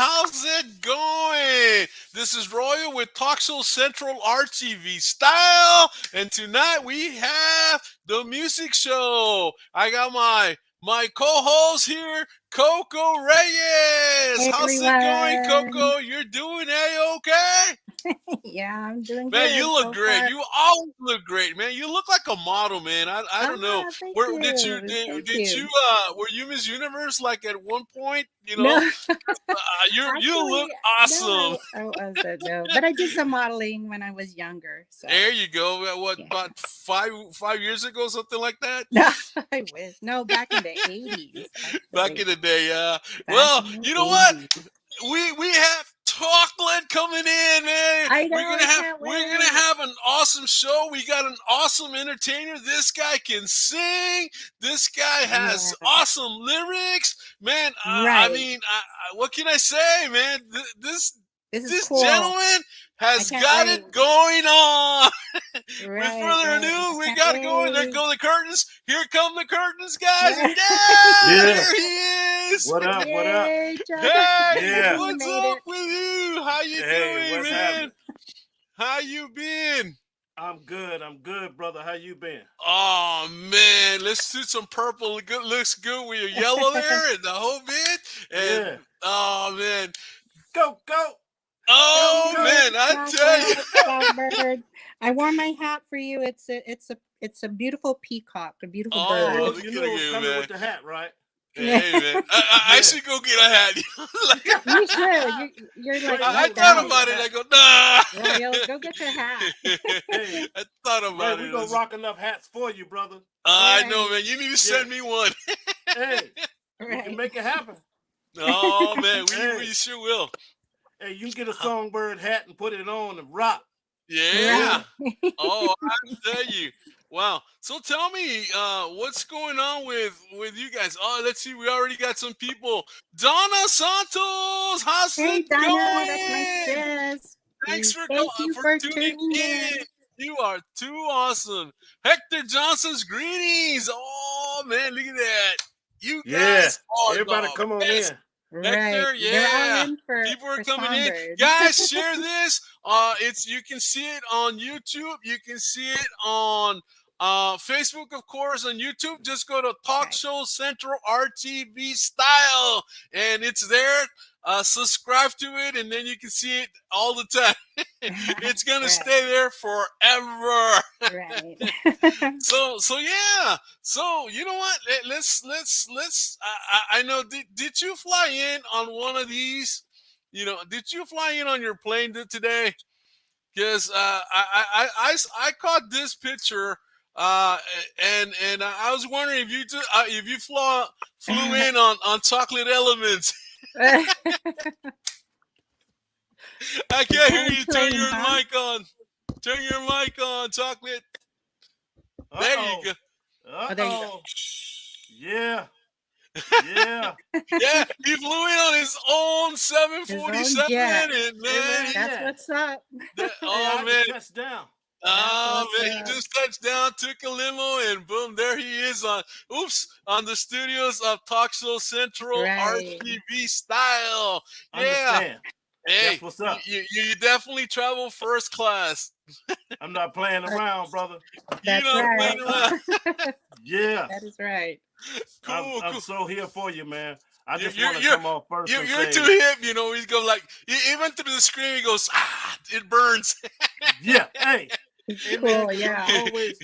how's it going? This is Royal with Talk Show Central RTV Style, and tonight we have the music show. I got my co-host here, CoCo Reyes. Hey, How's everyone. it going, CoCo? You're doing A-okay? Yeah, I'm doing Man, good. you look so great. far. You always look great, man. You look like a model, man. I don't know. Thank Where you. did you were you Miss Universe like at one point? No, You look actually, awesome. no, I wasn't. No, but I did some modeling when I was younger. So There you go. What yeah. about five years ago, something like that? No, I wish. No, back in the 80s. Back in the day, yeah. Back Well, in the you know what? 80s. We have chocolate coming in, man. I know. I can't we're wait. gonna have an awesome show. We got an awesome entertainer. This guy can sing. This guy has awesome lyrics, man. I Right. mean, what can I say, man? This is This cool. gentleman has can't got wait. it going on. With Right, further right. ado, we Can't got to go in. There wait. go the curtains. Here come the curtains, guys. Yeah. Yeah, Yeah. there he is. What up? What up? Yay, John. Hey, Yeah. what's You made up it. with you? How you Hey, doing, what's man? happening? How you been? I'm good, brother. How you been? Oh man, let's do some purple. Good, looks good with your yellow there and the whole bit. And Yeah. oh man, Go. oh Go, man, I tell you. Songbird. I wore my hat for you. It's a beautiful peacock, a beautiful Oh, bird. well, You look knew at it was you, coming man. with the hat, right? Hey man, I should go get a hat. You should. You're like I I right thought down. about it. I go, nah. Royal, go get your hat. Hey, I thought man, about we it. gonna rock enough hats for you, brother. I know, man. You need to send me one. Hey, we Right. can make it happen. Oh man, we Hey. sure will. Hey, you can get a songbird hat and put it on and rock. Yeah. Right. Oh, I tell you. Wow. So tell me, what's going on with you guys? Oh, let's see. We already got some people. Donna Santos, how's Hey, it Donna, going? that's my sis. Thanks for Thank you for tuning tuning in. in. You are too awesome. Hector Johnson's greetings. Oh man, look at that. You Yeah. guys are Everybody the come on best. in. Right. Hector, They're yeah. all in for People are for coming in. Songbird. Guys, share this. You can see it on YouTube. You can see it on Facebook, of course, on YouTube. Just go to Talk Right. Show Central RTV Style, and it's there. Subscribe to it, and then you can see it all the time. It's gonna Right. stay there forever. Right. So yeah. So you know what? Let's. I know. Did you fly in on one of these? You know, did you fly in on your plane today? Because I caught this picture. And I was wondering if you flew in on Chocolate Elements. I can't hear you. Turn your mic on. Turn your mic on, Chocolate. There you go. Oh, there you go. Yeah. Yeah. Yeah, he flew in on his own 747, jet. and man, That's what's up. oh man, Touchdown. oh That's man, he what's up. just touched down, took a limo, and boom, there he is on the studios of Talk Show Central Right. RTV Style. Yeah, Understand. hey, That's what's up. you definitely travel first class. I'm not playing around, brother. You That's don't play around. right. Yeah. That is right. Cool, I'm cool. so here for you, man. I just You're- want to you're- come off first and You're say, too hip, you know. He's go like even through the screen. He goes, it burns. yeah, hey, It's Hey, cool. man, Yeah. I'm always,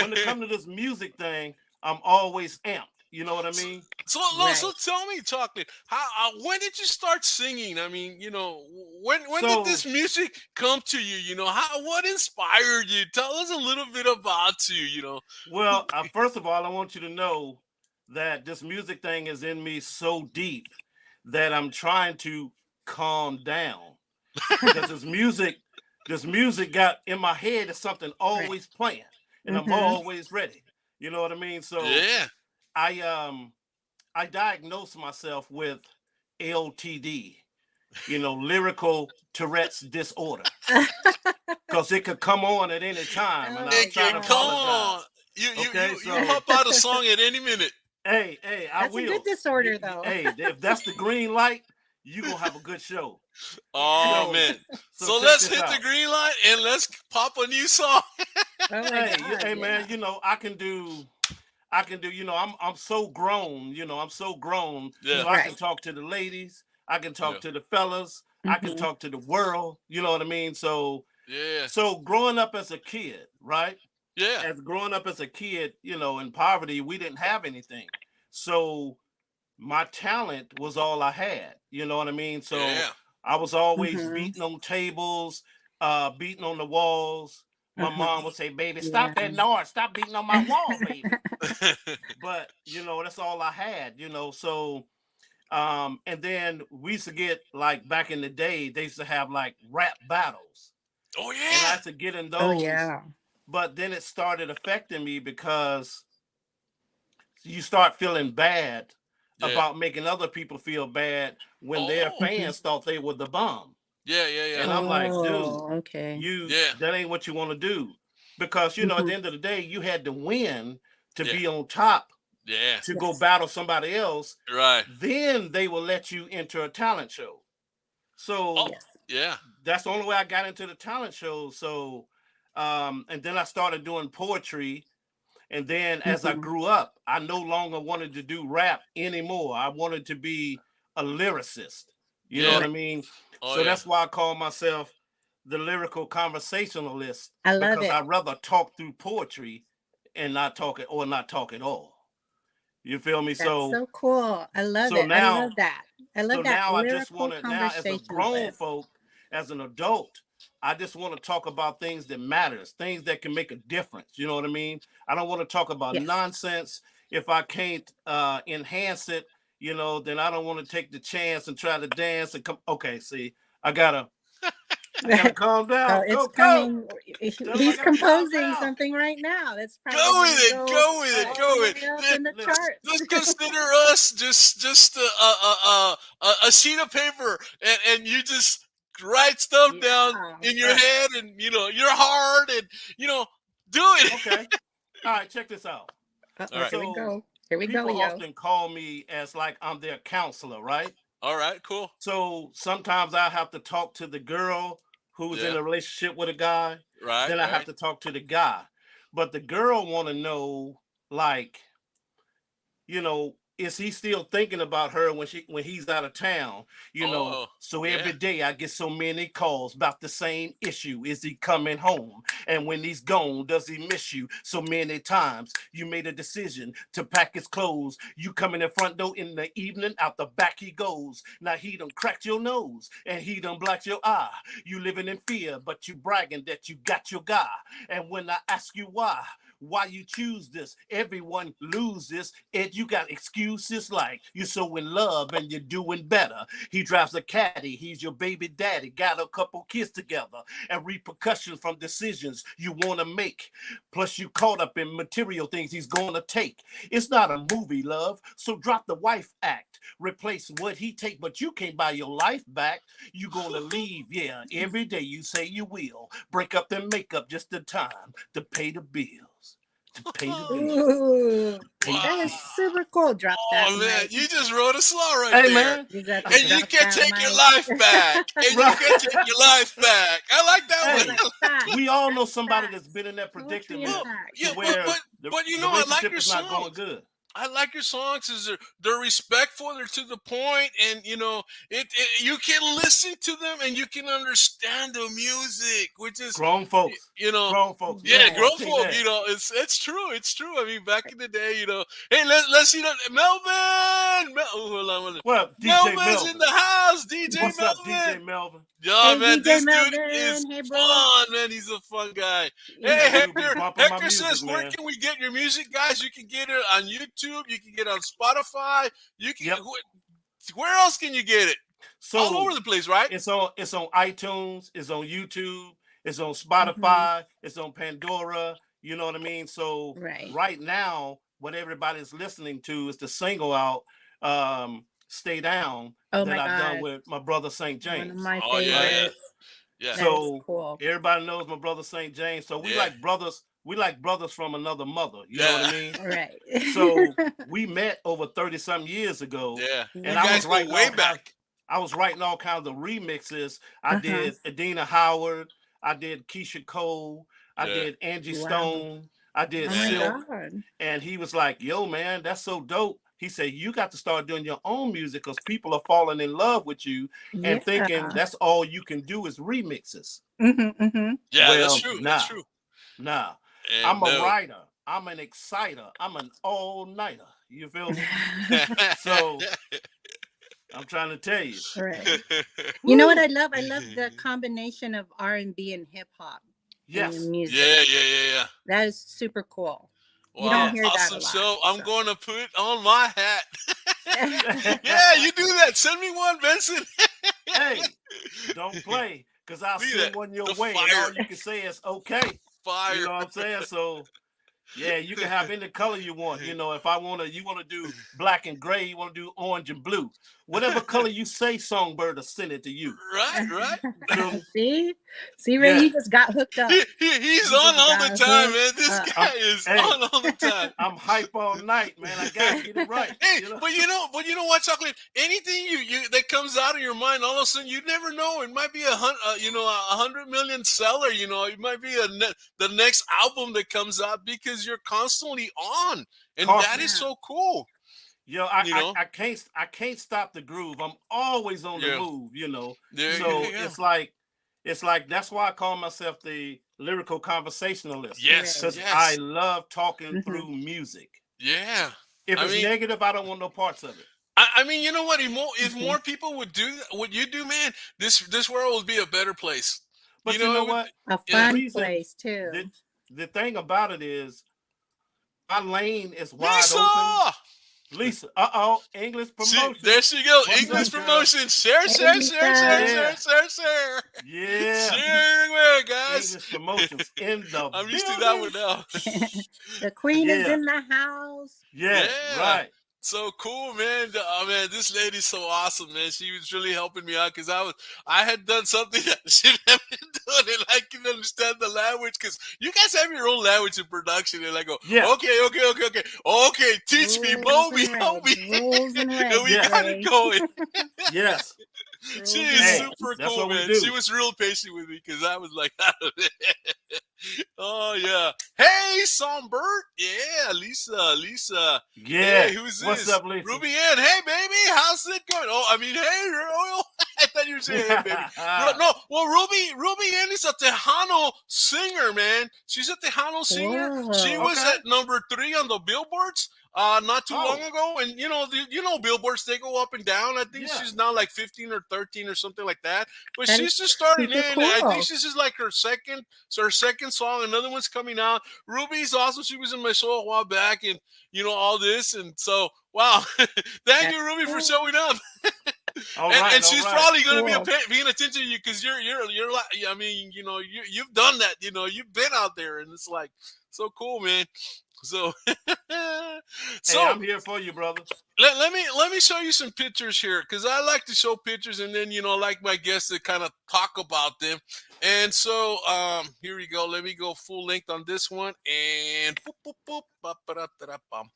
when it comes to this music thing, I'm always amped. You know what I mean? So Right. tell me, Chocolate, how when did you start singing? I mean, you know, when So- did this music come to you? You know, what inspired you? Tell us a little bit about you. You know, Well, first of all, I want you to know that this music thing is in me so deep that I'm trying to calm down because this music got in my head is something always playing, and I'm Mhm. always ready. You know what I mean? So yeah. I diagnosed myself with LTD, lyrical Tourette's disorder, because it could come on at any time, and Oh, I'm It trying can to come apologize. on. You Okay, you so- pop out a song at any minute. Hey, I That's a will. good disorder, though. Hey, if that's the green light, you're gonna have a good show. Oh So, man. so So check let's this hit out. the green light and let's pop a new song. Oh my Hey, God. hey Yeah. man, I can do, I'm so grown, I'm so grown. Yeah. So I can Right. talk to the ladies, I can Yeah. talk to the fellas, I can Mhm. talk to the world, you know what I mean? So Yeah. growing up as a kid, right? Yeah. As growing up as a kid, in poverty, we didn't have anything. So my talent was all I had. You know what I mean? So Yeah. I was always Mhm. beating on tables, beating on the walls. My Mhm. mom would say, "Baby, Yeah. stop that noise! Stop beating on my wall, baby." But that's all I had. So and then we used to get, like, back in the day, they used to have like rap battles, Oh and I yeah. used to get in Oh those. yeah. But then it started affecting me because you start feeling bad Yeah. about making other people feel bad when their Oh. Mhm. fans thought they were the bomb. Yeah, yeah, yeah. And I'm like, dude, Oh, okay. Yeah. that ain't what you want to do. Because, at Mhm. the end of the day, you had to win to Yeah. be on top Yeah. to go Yes. battle somebody else. Right. Then they will let you enter a talent show. Oh, So Yes. yeah. that's the only way I got into the talent show. So, and then I started doing poetry. And then as I Mhm. grew up, I no longer wanted to do rap anymore. I wanted to be a lyricist. You know Yeah. what I Right. mean? Oh So yeah. that's why I call myself the lyrical conversationalist, I love because it. I rather talk through poetry and not talk it, or not talk at all. You feel me? That's So so cool. I love so it. I now love that. I so love that now I just lyrical want to, now as a grown conversationalist. folk, as an adult, I just want to talk about things that matters, things that can make a difference. You know what I mean? I don't want to talk about Yes. nonsense. If I can't enhance it, then I don't want to take the chance and try to dance and come. Okay, see, I gotta I gotta calm Oh, down. it's Go. coming. Tell him I He's gotta calm composing down. something right now. That's probably Go going with to it. go Go with it. Hey, all Go the with way up it. in the listen. charts. Just consider us just a sheet of paper, and you just write stuff Yeah. down in your Right. head, and your heart, and do it. Okay. All right, check this out. All Uh-oh, right. here we So go. Here we go, people yo. often call me as like I'm their counselor, right? All right. Cool. So sometimes I have to talk to the girl who's in Yeah. a relationship with a guy. Right. Then I have Right. to talk to the guy. But the girl want to know, like, is he still thinking about her when he's out of town? Oh. So Yeah. every day I get so many calls about the same issue. Is he coming home? And when he's gone, does he miss you? So many times you made a decision to pack his clothes. You come in the front door in the evening, out the back he goes. Now he done cracked your nose and he done blacked your eye. You living in fear, but you bragging that you got your guy. And when I ask you why you choose this, everyone loses it. You got excuses like you're so in love and you're doing better. He drives a caddy, he's your baby daddy, got a couple kids together, and repercussions from decisions you want to make. Plus you caught up in material things he's gonna take. It's not a movie, love, so drop the wife act. Replace what he take, but you can't buy your life back. You gonna leave, yeah, every day you say you will. Break up and make up just in time to pay the bills. To pay the bills. Ooh, Pay the that is Wow. bills. super cool. Drop that Oh man, mic. you just wrote a song right Hey there. man. You got to And you drop can that take your mic. life back. And you can Right. take your life back. I like that That's Hey, a one. fact. we all know That's somebody that's facts. been in that Poetry and predicament Well, facts. to yeah, where but the I like relationship your is not going songs. good. I like your songs because they're respectful, they're to the point, and you can listen to them and you can understand the music, which is Grown y- folks. you know Grown folks. yeah, Listen, Right. boy, grown take folk. that. It's true. It's true. I mean, back in the day, hey, let's Melvin. Hold on. Well, DJ Melvin's in Melvin. the house. DJ What's up, DJ Melvin. Melvin? Yeah, Hey, man, DJ this dude is Melvin. Hey, bro. fun, man. He's a fun guy. He's Hey, That a dude be Hector. bumping my Hector music, says, where man. can we get your music, guys? You can get it on YouTube. You can get it on Spotify. You can. Yep. Where else can you get it? All So over the place, right? it's on iTunes, it's on YouTube, it's on Mhm. Spotify, it's on Pandora. You know what I mean? So Right. right now, what everybody's listening to is the single out, "Stay Down," Oh that my I've done God. with my brother St. One of James. my Oh yeah, Right. yeah, favorites. yeah, That is So cool. everybody knows my brother St. James. So we yeah, like brothers. We like brothers from another mother. You know what I yeah, mean? Right. So we met over 30 some years ago, yeah. and You I Yeah. was guys go writing way all kinds. back. I was writing all kinds of remixes. I did Adina Howard, I did Keisha Cole, I Yeah. did Angie Wow. Stone, I did Oh my Silk, God. and he was like, "Yo, man, that's so dope." He said, "You got to start doing your own music because people are falling in love with you Yeah. and thinking that's all you can do is remixes." Yeah, that's Well, true. That's nah, true. nah. And I'm a no. writer. I'm an exciter. I'm an all-nighter. You feel me? So I'm trying to tell you. Right. You know what Woo! I love? I love the combination of R&B and hip hop in your Yes. music. Yeah. That is super cool. You don't Wow, hear Yes. that a awesome lot. show. I'm So. going to put on my hat. Yeah, you do that. Send me one, Benson. Hey, don't play, because I'll Look at send that. one your The way, and all fire. you can say is okay. You Fire. know what I'm saying? So yeah, you can have any color you want. You know, if I want to, you want to do black and gray, you want to do orange and blue. Whatever color you say, Songbird will send it to you. Right. You feel me? See, Ray, Yeah. you just got hooked up. He's You on just all the got time, man. hooked This up. guy is Hey, on all the time. I'm hype all night, man. I gotta get it right. Hey, You know? but you know what, Chocolate? Anything you that comes out of your mind, all of a sudden you never know. It might be a 100 million seller. You know, it might be the next album that comes out because you're constantly on, and that is Constantly. so cool. Yo, You know, I can't stop the groove. I'm always on the yeah, move, you know. So yeah. it's like that's why I call myself the lyrical conversationalist. Yes, Because I yes, love talking through music. yeah. If I it's mean, negative, I don't want no parts of it. I mean, you know what? If more people would do what you do, man, this world would be a better place. You But you know, know it would. what? A The Yeah. fun reason place too. the thing about it is my lane is wide open. Lisa! Lisa, English See, promotion. there she goes. What's English up, girl? promotion. Share, Hey, share, share, share, Lisa. share, Yeah, share, share. yeah. Share everywhere, guys. English promotions in the I'm used to that building. one now. The queen is Yeah, in the house. yeah, Yeah. right. So cool, man. Oh man, this lady's so awesome, man. She was really helping me out because I had done something that I shouldn't have been doing, and I can understand the language because you guys have your own language in production, and I go, Yeah, okay, teach me, Rules mold me, and help me, regs. Rules and and we regs, yes, got it Ray. going. yes. She Rules and is Hey, super regs. that's cool, what we man. She do. was real patient with me because I was like, oh yeah. Hey, Songbird. Yeah, Lisa. Yeah. Hey, who's What's this? up, Lisa? Ruby Ann. Hey, baby. How's it going? Oh, I mean, hey, Royal. I thought you were saying, hey, baby. No, well, Ruby Ann is a Tejano singer, man. She's a Tejano singer. She Whoa. was Okay. at number 3 on the billboards not too long Oh, ago, and you know billboards, they go up and down. I think yeah. she's now like 15 or 13 or something like that, but That she's is just starting super in. I think cool. this is like her second song. Another one's coming out. Ruby's awesome. She was in my show a while back, and all this, and so wow. Thank That's you, Ruby, for cool. showing up. All and, right, and all she's right. probably going to be Cool. paying attention to you because you're like, I mean, you've done that. You've been out there, and it's like so cool, man. So, Hey, so I'm here for you, brother. let me show you some pictures here because I like to show pictures and then like my guests to kind of talk about them. And so here we go. Let me go full length on this one and boop, boop, boop, ba, ba, da, da, da, bum.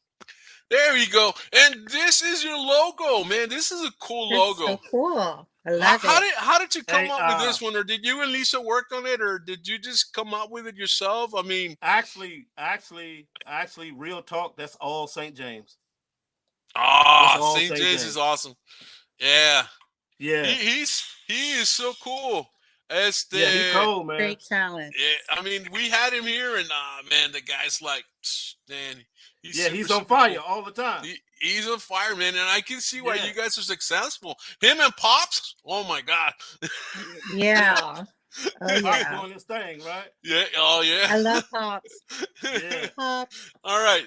There we go. And this is your logo, man. This is a cool That's so logo. cool. I love it. How did you come Hey, up with this one, or did you and Lisa work on it, or did you just come up with it yourself? I mean, actually, real talk. That's all St. James. That's all St. St. James is James. awesome. Yeah, Yeah, he is so cool. As yeah. He the cold, man. Great talent. yeah, I mean, we had him here, and man, the guy's like, man, he's Yeah, super, he's on super fire cool. all the time. He's a fireman, and I can see why Yeah. you guys are successful. Him and Pops, oh my god. Yeah. Oh Pop's yeah. doing his thing, right? Yeah, oh yeah. I love Pops. Yeah. Pops. All right,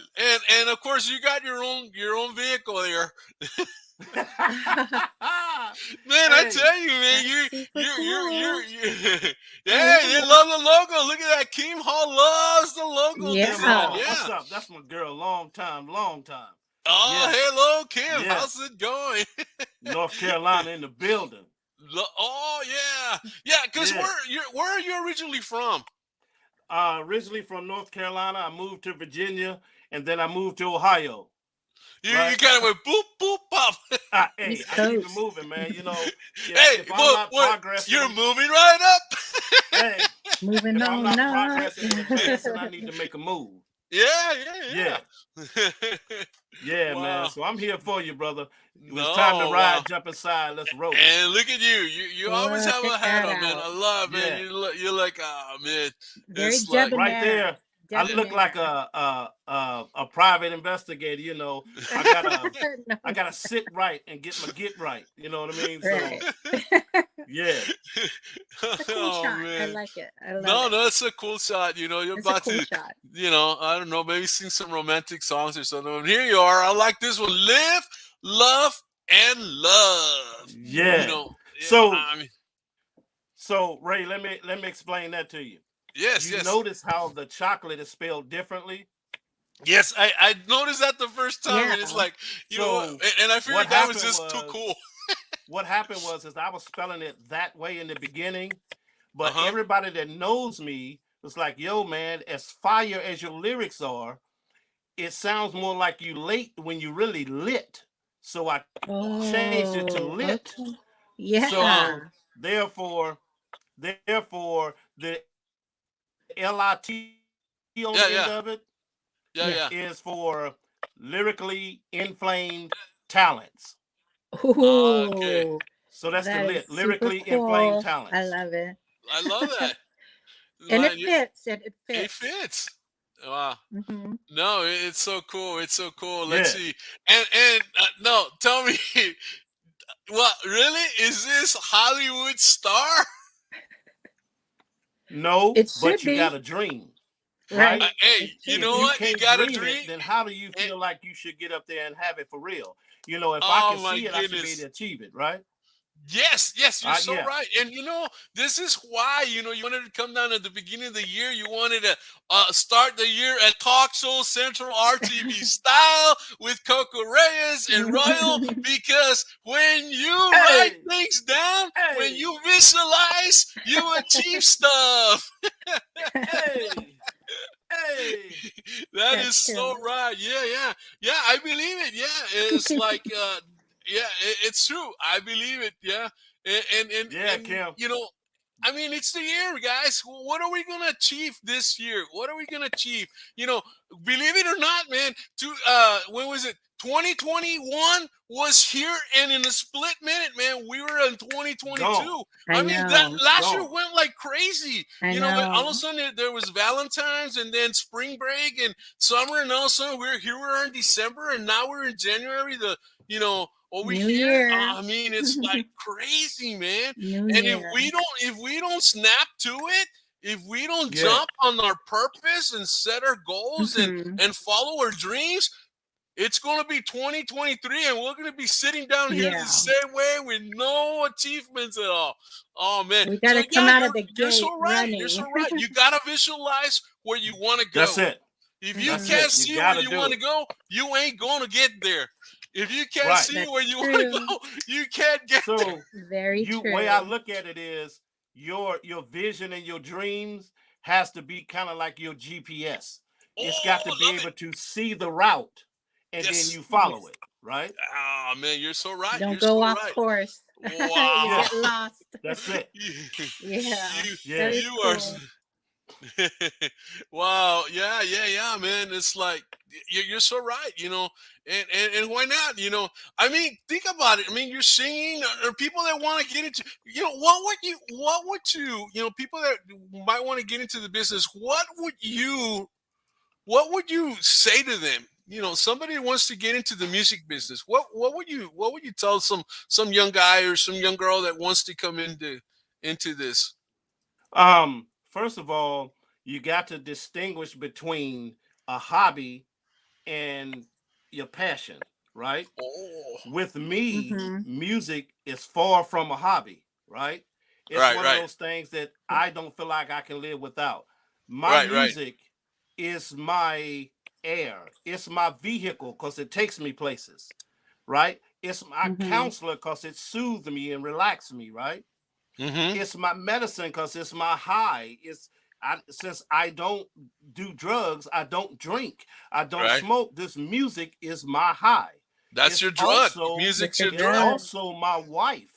and of course you got your own vehicle there. Man, I Hey, tell you, man, That's super cool. yeah, they love the logo. Look at that. Kim Hall loves the logo. Yeah. This Kim Hall, yeah. what's up? That's my girl. Long time. Oh, Yeah, hello, Kim. yeah. How's it going? North Carolina in the building. Oh, yeah. Because Yeah. where are you originally from? Originally from North Carolina, I moved to Virginia, and then I moved to Ohio. You right? kind of went boop boop pop. Hey, East I keep it Coast. moving, man. You know, Hey, if I'm not what? You're progressing, moving right up. hey, Moving if I'm on not up. progressing and advancing, I need to make a move. Yeah, Yeah, yeah. yeah, man. Wow. So I'm here for you, brother. It was time to No, wow. ride, jump inside, let's roll. And look at you. You always Look have a at hat that on, man. out. I love, man. Yeah, You're like, oh man. Very It's like, right debonair. there. I look like Debonair. a private investigator. You know, I gotta I No. gotta sit right and get right. You know what I mean? So Right. yeah, It's a cool oh shot. I man. like it. I love No, it. no, it's a cool shot. You know, you're It's a about cool to, shot. I don't know, maybe sing some romantic songs or something. And here you are. I like this one. Live, love, and love. You yeah. know, So I mean, so Ray, let me explain that to you. yes, You yes. notice how the chocolate is spelled differently. Yes, I noticed that the first time, and it's Yeah. like, So and I what figured that was happened just too was cool. is I was spelling it that way in the beginning, Uh but huh. everybody that knows me was like, "Yo, man, as fire as your lyrics are, it sounds more like you late when you really lit." So I changed it to Oh, lit. okay. Wow. So Yeah. therefore, the LIT on the Yeah, end yeah, of it yeah, Yeah. yeah. is for lyrically inflamed talents. Okay. Oh, So that's the that is lit, super lyrically inflamed cool. I talents. love it. I love that. And Man, it fits. It it fits. fits. Wow. Hmm. No, it's so cool. It's so cool. Let's Yeah. see. And no, tell me, what really is this Hollywood star? No, It should but you got be. a dream, Right. right? Hey, It you should If know you be. what? You can't got a dream dream. it, then how do you And, feel like you should get up there and have it for real? You know, if I oh can my see it, I should be able goodness. to achieve it, right? Yes, yes, you're so Yeah. right. And this is why, you wanted to come down at the beginning of the year. You wanted to start the year at Talk Show Central RTV style with CoCo Reyes and Royal, because when you write Hey, things down, when hey, you visualize, you achieve stuff. hey, hey. That is That's so true. right. Yeah, yeah, yeah. I believe it. Yeah, it's like, yeah, it's true. I believe it. Yeah, Yeah, and Kim. I mean, it's the year, guys. What are we gonna achieve this year? What are we gonna achieve? Believe it or not, man. When was it? 2021 was here, and in a split minute, man, we were in Gone, 2022. I I mean, that know. last year gone. went like crazy. I All of a know. sudden there was Valentine's, and then spring break and summer, and all of a sudden we're in December, and now we're in January. Over New here, year. I mean, it's like crazy, man. New And if year. we don't snap to it, if we don't Yeah, jump on our purpose and set our goals and Hmm. and follow our dreams, it's going to be 2023, and we're going to be sitting down here the Yeah. same way with no achievements at all. Oh man! We got So to come yeah, out of you're the you're gate so right. You're running. so right. You got to visualize where you want to that's go. it. If you That's Hmm. can't it. You see where gotta you do want to it. go, you ain't going to get there. If you can't Right. see That's where you want to true. go, you can't get there. So Very way I true. look at it is your vision and your dreams has to be kind of like your GPS. It's got Oh, to I be love it. able to see the route and then Yes. you follow Yes. it, right? Ah, man, you're so right. Don't You're go so off right. course. You Wow. Yeah, get lost. that's it. Yeah. you That Yeah. is you are. cool. Wow. Yeah, yeah, yeah, man. It's like you're so right. And why not? I mean, think about it. I mean, you're singing, or people that want to get into. People that might want to get into the business. What would you say to them? Somebody who wants to get into the music business. What would you tell some young guy or some young girl that wants to come into this? First of all, you got to distinguish between a hobby and your passion, right? Oh, With me, Hmm. music is far from a hobby, right? It's right, one of right, those things that I don't feel like I can live without. My right, right. music is my air, it's my vehicle because it takes me places, right? It's my Hmm. counselor because it soothes me and relaxes me, right? Mm-hmm. It's my medicine because it's my high. since I don't do drugs, I don't drink, I don't Right. smoke. This music is my high. That's your drug. Music's It's a your It's drug. drug. also my wife.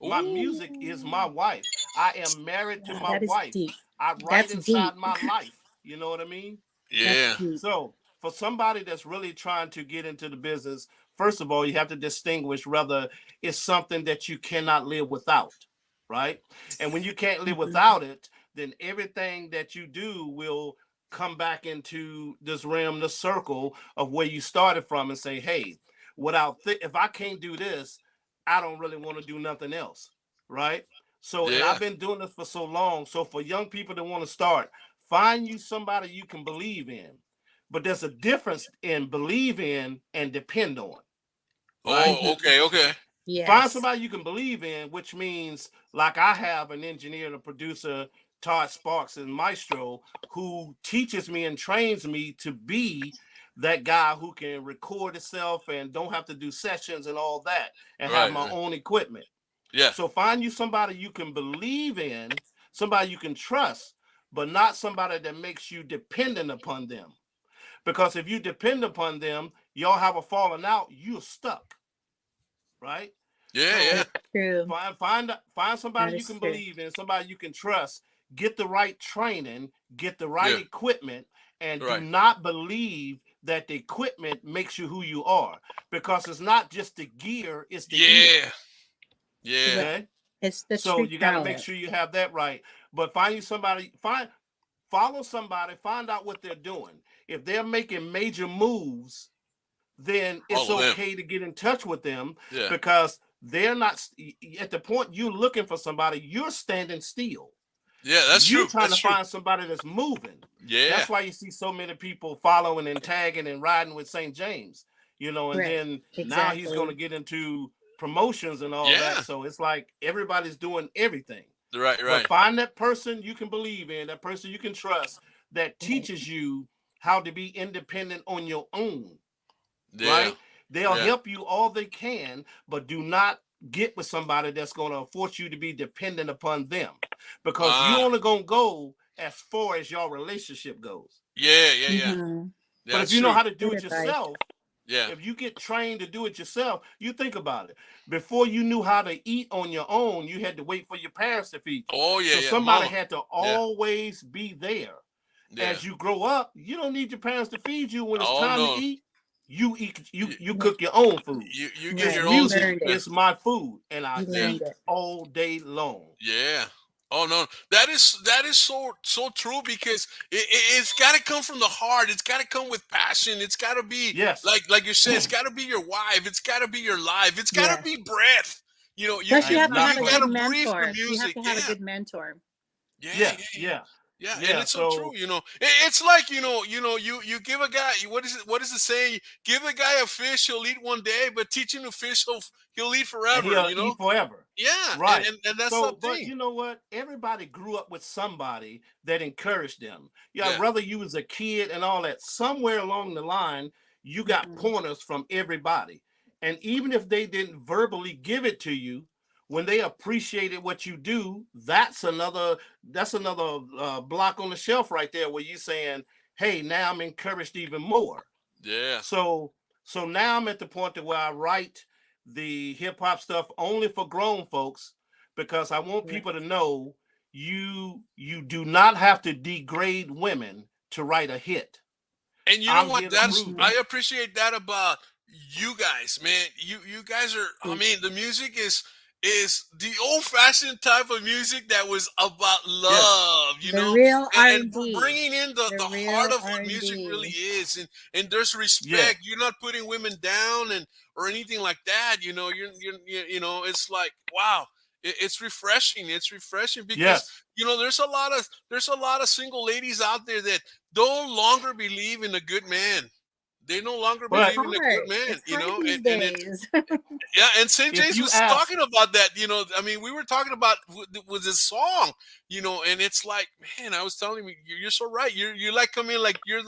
My music is my Ooh. wife. I am married to Wow, my that is wife. deep. I write That's deep. inside my life. You know what I mean? That's Yeah. deep. So for somebody that's really trying to get into the business, first of all, you have to distinguish whether it's something that you cannot live without, right? And when you can't live Mhm. without it, then everything that you do will come back into this realm, the circle of where you started from, and say, hey, if I can't do this, I don't really want to do nothing else, right? So, and Yeah. I've been doing this for so long. So for young people that want to start, find you somebody you can believe in. But there's a difference in believe in and depend on, right? Oh, Mhm. okay, okay. Find Yes. somebody you can believe in, which means like I have an engineer and a producer, Todd Sparks and Maestro, who teaches me and trains me to be that guy who can record itself and don't have to do sessions and all that and have Right, my right. own equipment. Yeah. So find you somebody you can believe in, somebody you can trust, but not somebody that makes you dependent upon them. Because if you depend upon them, y'all have a falling out, you're stuck, right? Yeah, yeah. So That's true. find somebody That you is can true. believe in, somebody you can trust, get the right training, get the right Yeah. equipment, and do Right. not believe that the equipment makes you who you are. Because it's not just the gear, it's the ear. Yeah. Yeah. Right. Okay. It's the So true you got to make talent. sure you have that right. But find you somebody, follow somebody, find out what they're doing. If they're making major moves, then it's Follow them. okay to get in touch with them Yeah. because they're not at the point you're looking for somebody, you're standing still. Yeah, that's You're true. trying That's to true. find somebody that's moving. Yeah. That's why you see so many people following and tagging and riding with St. James, and Right. then now he's going to Exactly. get into promotions and all that. Yeah. So it's like everybody's doing everything. Right, But right. find that person you can believe in, that person you can trust, that Right. teaches you how to be independent on your own, Yeah. right? They'll Yeah. help you all they can, but do not get with somebody that's going to force you to be dependent upon them because you Ah. only going to go as far as your relationship goes. Yeah, yeah, yeah. Mm-hmm. But if That's you know true. how to do Good it advice. yourself, Yeah. if you get trained to do it yourself, you think about it. Before you knew how to eat on your own, you had to wait for your parents to feed you. Oh, yeah, So yeah. somebody Mama. had to Yeah. always be there. Yeah. As you grow up, you don't need your parents to feed you. When it's Oh time to no. eat, you eat. You You, you cook your own food. you get This Right. your You own music learned it. seasoning. is my food, and I You Yeah. eat learned it. all day long. Yeah. Oh no, that is so true because it's got to come from the heart. It's got to come with passion. It's got to be Yes, like you said. It's got to be your wife. It's got to be your life. It's got to Yes. be breath. You know, Plus, you have to have that's a you got right. good to breathe the mentor. You have music. to have a Yeah. good mentor. Yeah, Yeah, yeah, yeah. yeah, Yeah, and yeah. it's so So true. It's like you give a guy what is it? What is the saying? Give a guy a fish, he'll eat one day, but teach him to fish, he'll eat and forever. he'll You know? eat forever. Yeah, and Right. and, and that's the So, but thing. you know what? Everybody grew up with somebody that encouraged them. Yeah, Yeah, whether you was a kid and all that, somewhere along the line, you got Mhm. pointers from everybody. And even if they didn't verbally give it to you, when they appreciated what you do, that's another block on the shelf right there where you saying, "Hey, now I'm encouraged even more." yeah. So so now I'm at the point to where I write the hip hop stuff only for grown folks because I want Right. people to know you do not have to degrade women to write a hit. And you know I'm what? here to That's prove Mhm. that. I appreciate that about you guys, man. You guys are. I Sweet. mean, the music is the old fashioned type of music that was about Yes. love, The real and R&B. bringing in the The heart real of what music really R&B. is, and there's Yeah. respect. You're not putting women down and or anything like that. It's like wow. It's refreshing. It's refreshing because Yes. there's a lot of single ladies out there that no longer believe in a good man. They no longer It's But believe in a good hard. man, It's hard these and it days. yeah, and St. if James you was ask, talking about that. I mean, we were talking about with this song, and it's like, man, I was telling him, you're so right. You're like coming like you're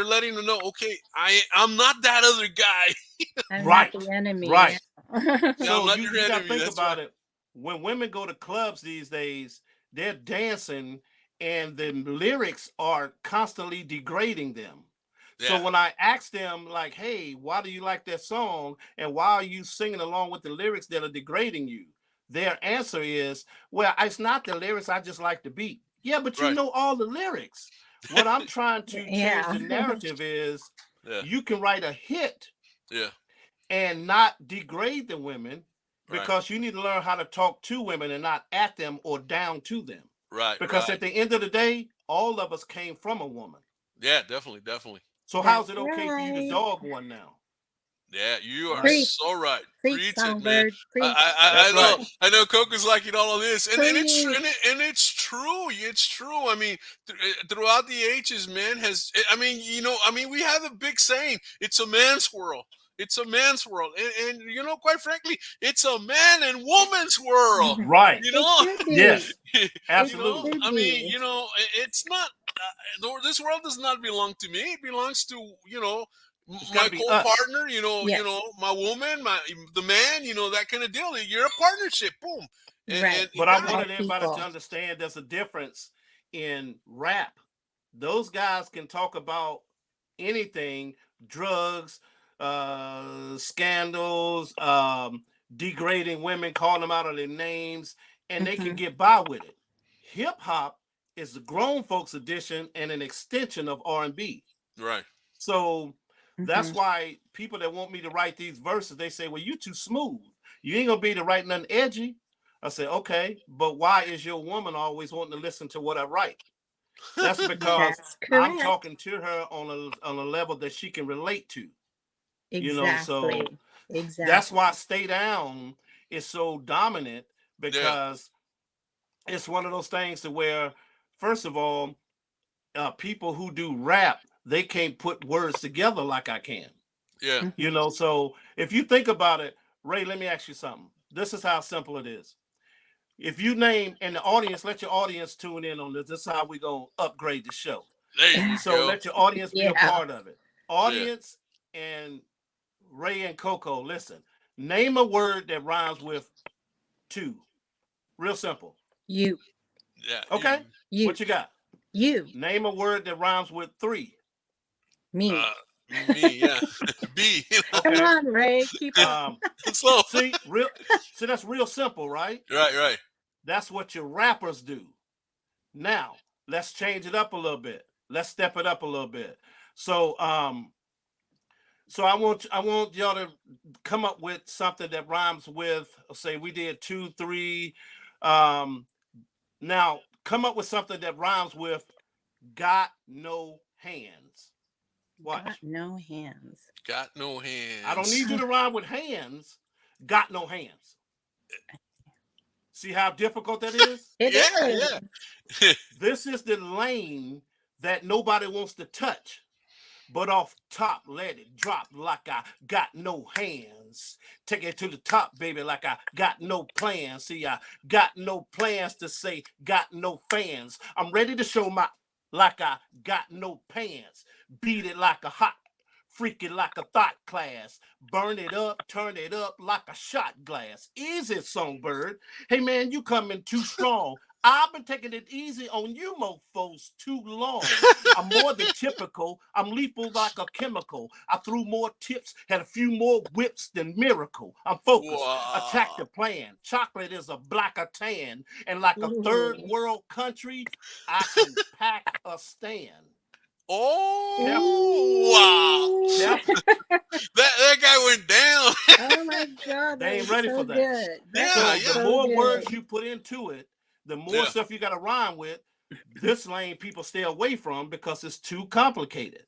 letting them know, okay, I'm not that other guy. I'm not right, the enemy. right. Yeah. Yeah, I'm So not you your you got to enemy. think That's right. about it. When women go to clubs these days, they're dancing and the lyrics are constantly degrading them. So Yeah. when I ask them, like, hey, why do you like that song? And why are you singing along with the lyrics that are degrading you? Their answer is, well, it's not the lyrics. I just like the beat. Yeah, but you Right. know all the lyrics. What I'm trying to change Yeah. the narrative is Yeah. you can write a hit Yeah. and not degrade the women, Right. because you need to learn how to talk to women and not at them or down to them. Right. Because Right. at the end of the day, all of us came from a woman. Yeah. Definitely. Definitely. So how's That's it okay for you to right. dog one now? Yeah, you are Preach. so right. Preach, Preach it, man. Songbird. Preach. That's right. I know Coco's liking all of this, and it's Preach. and it's true. It's true. I mean, throughout the ages, man has. I mean, we have a big saying: "It's a man's world." It's a man's world, and quite frankly, it's a man and woman's world. Right. You know, It should be. Yes. It Absolutely. should I mean, be. it's not. This world does not belong to me. It belongs to It's my gotta be us. co-partner, Yes. my woman, the man, that kind of deal. You're a partnership, boom. Right. But I yeah, wanted everybody people. to understand there's a difference in rap. Those guys can talk about anything, drugs, scandals, degrading women, calling them out of their names, and they can Mhm. get by with it. Hip hop is the grown folks edition and an extension of R&B. right. So that's Mhm. why people that want me to write these verses, they say, well, you too smooth. You ain't gonna be to write nothing edgy. I say, okay, but why is your woman always wanting to listen to what I write? That's because That's I'm correct. talking to her on a level that she can relate to. Exactly. So Exactly. that's why Stay Down is so dominant, Yeah. because it's one of those things to where, first of all, people who do rap, they can't put words together like I can. Yeah. Mhm. So if you think about it, Ray, let me ask you something. This is how simple it is. If you name, and the audience, let your audience tune in on this. This is how we're going to upgrade the show. There you So go. let your audience be a Yeah. part of it. Yeah. Audience and Ray and Coco, listen. Name a word that rhymes with two. Real simple. You. Yeah. Okay? You. What you got? You. Name a word that rhymes with three. Me. Me. Yeah. B. Come Okay. on, Ray. Keep up. Slow. See, that's real simple, right? Right. Right. That's what your rappers do. Now, let's change it up a little bit. Let's step it up a little bit. So I want y'all to come up with something that rhymes with, say we did 2, 3. Now come up with something that rhymes with got no hands. Watch. Got no hands. Got no hands. I don't need you to rhyme with hands. Got no hands. See how difficult that is? It is. Yeah. This is the lane that nobody wants to touch. But off top, let it drop like I got no hands. Take it to the top, baby, like I got no plans. See, I got no plans to say, got no fans. I'm ready to show my, like I got no pants. Beat it like a hot, freak it like a thought class. Burn it up, turn it up like a shot glass. Easy, Songbird. Hey, man, you coming too strong. I've been taking it easy on you mofos too long. I'm more than typical. I'm lethal like a chemical. I threw more tips, had a few more whips than Miracle. I'm focused. Wow. Attack the plan. Chocolate is a blacker tan. And like a third Ooh. world country, I can pack a stand. Oh, wow. Yep. That guy went down. Oh my God. They That ain't is ready so for that. good. That So is Yeah. the so more good. words you put into it, the more Yeah. stuff you got to rhyme with. This lane people stay away from because it's too complicated.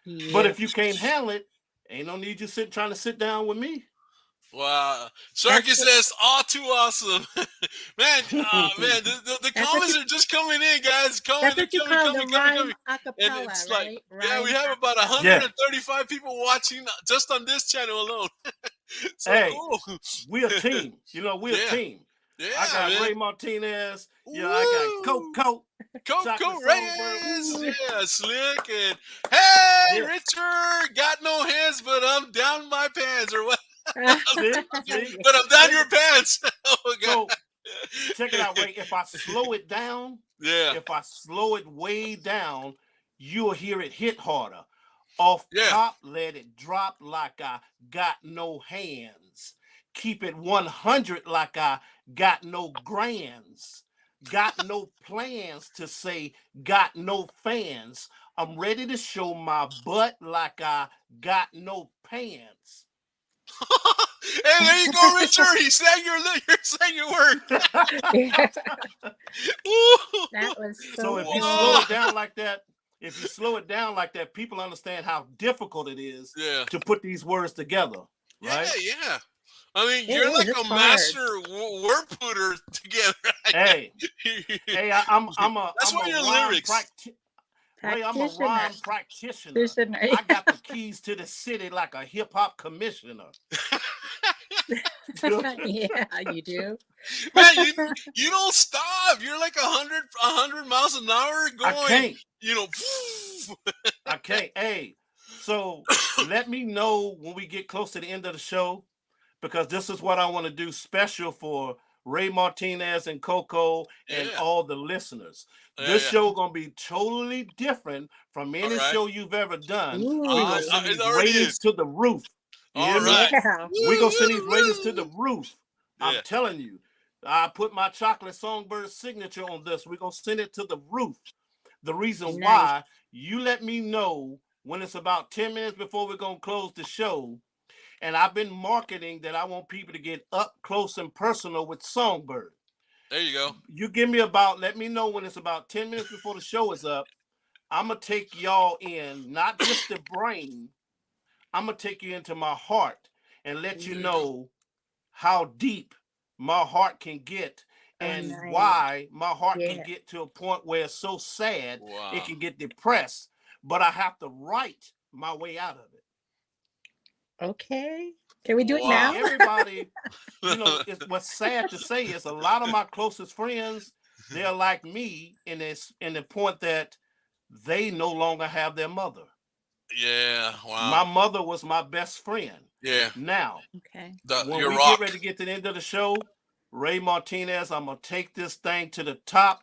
But Yeah. if you can't handle it, ain't no need you trying to sit down with me. Wow. Sharky says, all too awesome. Man, the That's comments what are just coming in, guys. That's what you call the rhyme coming. And acapella, it's right? like, yeah, we Rhyme have about acapella. 135 people watching just on this channel alone. So Hey, cool. we a team. We're a Yeah. team. Yeah, I got man. Ray Martinez. I got Woo! CoCo. CoCo Chocolate Reyes, Songbird. yeah, slick, and hey, Yeah. Richard, got no hands, but I'm down my pants, or what? See? But I'm down your pants. Oh God. So check it out, Ray. If I slow it down, Yeah. if I slow it way down, you'll hear it hit harder. Off Yeah. top, let it drop like I got no hands. Keep it 100 like I got no grands. Got no plans to say got no fans. I'm ready to show my butt like I got no pants. Hey, there you go, Richard. You sang your word. Yeah, Woo. that was So so if you good. slow it down like that, people understand how difficult it is Yeah. to put these words together, right? Yeah. I mean, It you're is, like it's a hard. master word putter together. Hey, I'm a That's why you're rhyme lyrics. Ray, I'm a rhyme practitioner. Practitioner. I got the keys to the city like a hip hop commissioner. Yeah, you do. Man, you don't stop. You're like 100 miles an hour going. I can't. You know. I can't. Hey, so let me know when we get close to the end of the show, because this is what I want to do special for Ray Martinez and CoCo and Yeah. all the listeners. Yeah, This yeah. show gonna be totally different from any All right. show you've ever done. Ooh. We're gonna send It these already ratings is. to the roof. You All hear me? right. Yeah. We're gonna send these ratings to the roof. Yeah. I'm telling you. I put my chocolate songbird signature on this. We're gonna send it to the roof. The reason Nice. why, you let me know when it's about 10 minutes before we're gonna close the show. And I've been marketing that I want people to get up close and personal with Songbird. There you go. You let me know when it's about 10 minutes before the show is up. I'm going to take y'all in, not just the brain. I'm going to take you into my heart and let you know how deep my heart can get and nice. why my heart Yeah. can get to a point where it's so sad, Wow. it can get depressed, but I have to write my way out of it. Okay. Can we do it Wow. now? Everybody, what's sad to say is a lot of my closest friends, they're like me in the point that they no longer have their mother. Yeah. Wow. My mother was my best friend. Yeah. Now, Okay. when your we rock. get ready to get to the end of the show, Ray Martinez, I'm gonna take this thing to the top.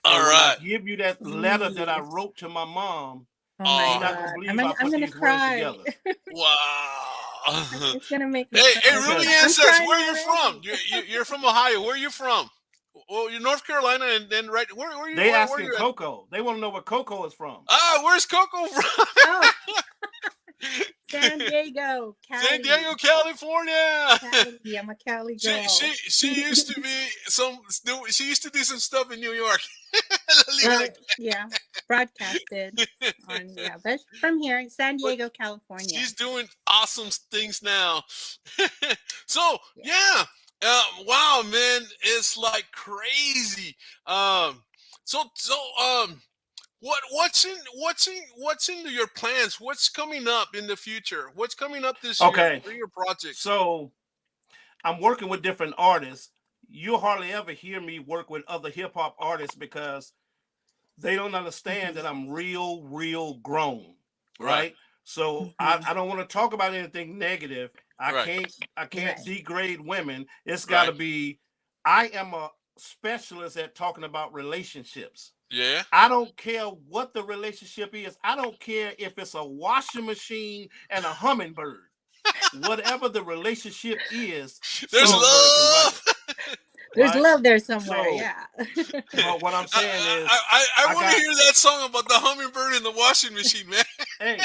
All and when right. I give you that letter that I wrote to my mom, Oh my you're not God. gonna believe I'm I gonna put these cry. words together. Wow. It's gonna make me Hey, cry. Ruby I'm Ann says, crying where you already. from? You're from Ohio. Where are you from? Well, you're North Carolina, and then where you? They where asking you at? CoCo. They want to know where CoCo is from. Where's CoCo from? Oh, San Diego, Cali. San Diego, California. Cali. I'm a Cali girl. She used to be she used to do some stuff in New York. Yeah, broadcasted on but from here, San Diego, California. She's doing awesome things now. So yeah, wow, man, it's like crazy. What's in your plans? What's coming up in the future? What's coming up this year for your projects? So I'm working with different artists. You'll hardly ever hear me work with other hip hop artists because they don't understand that I'm real grown, right? So I don't want to talk about anything negative. I can't degrade women. It's got to be. I am a specialist at talking about relationships. Yeah. I don't care what the relationship is. I don't care if it's a washing machine and a hummingbird. Whatever the relationship is, there's love. There's love there somewhere. But what I'm saying is, I want to hear that song about the hummingbird and the washing machine, man. Hey,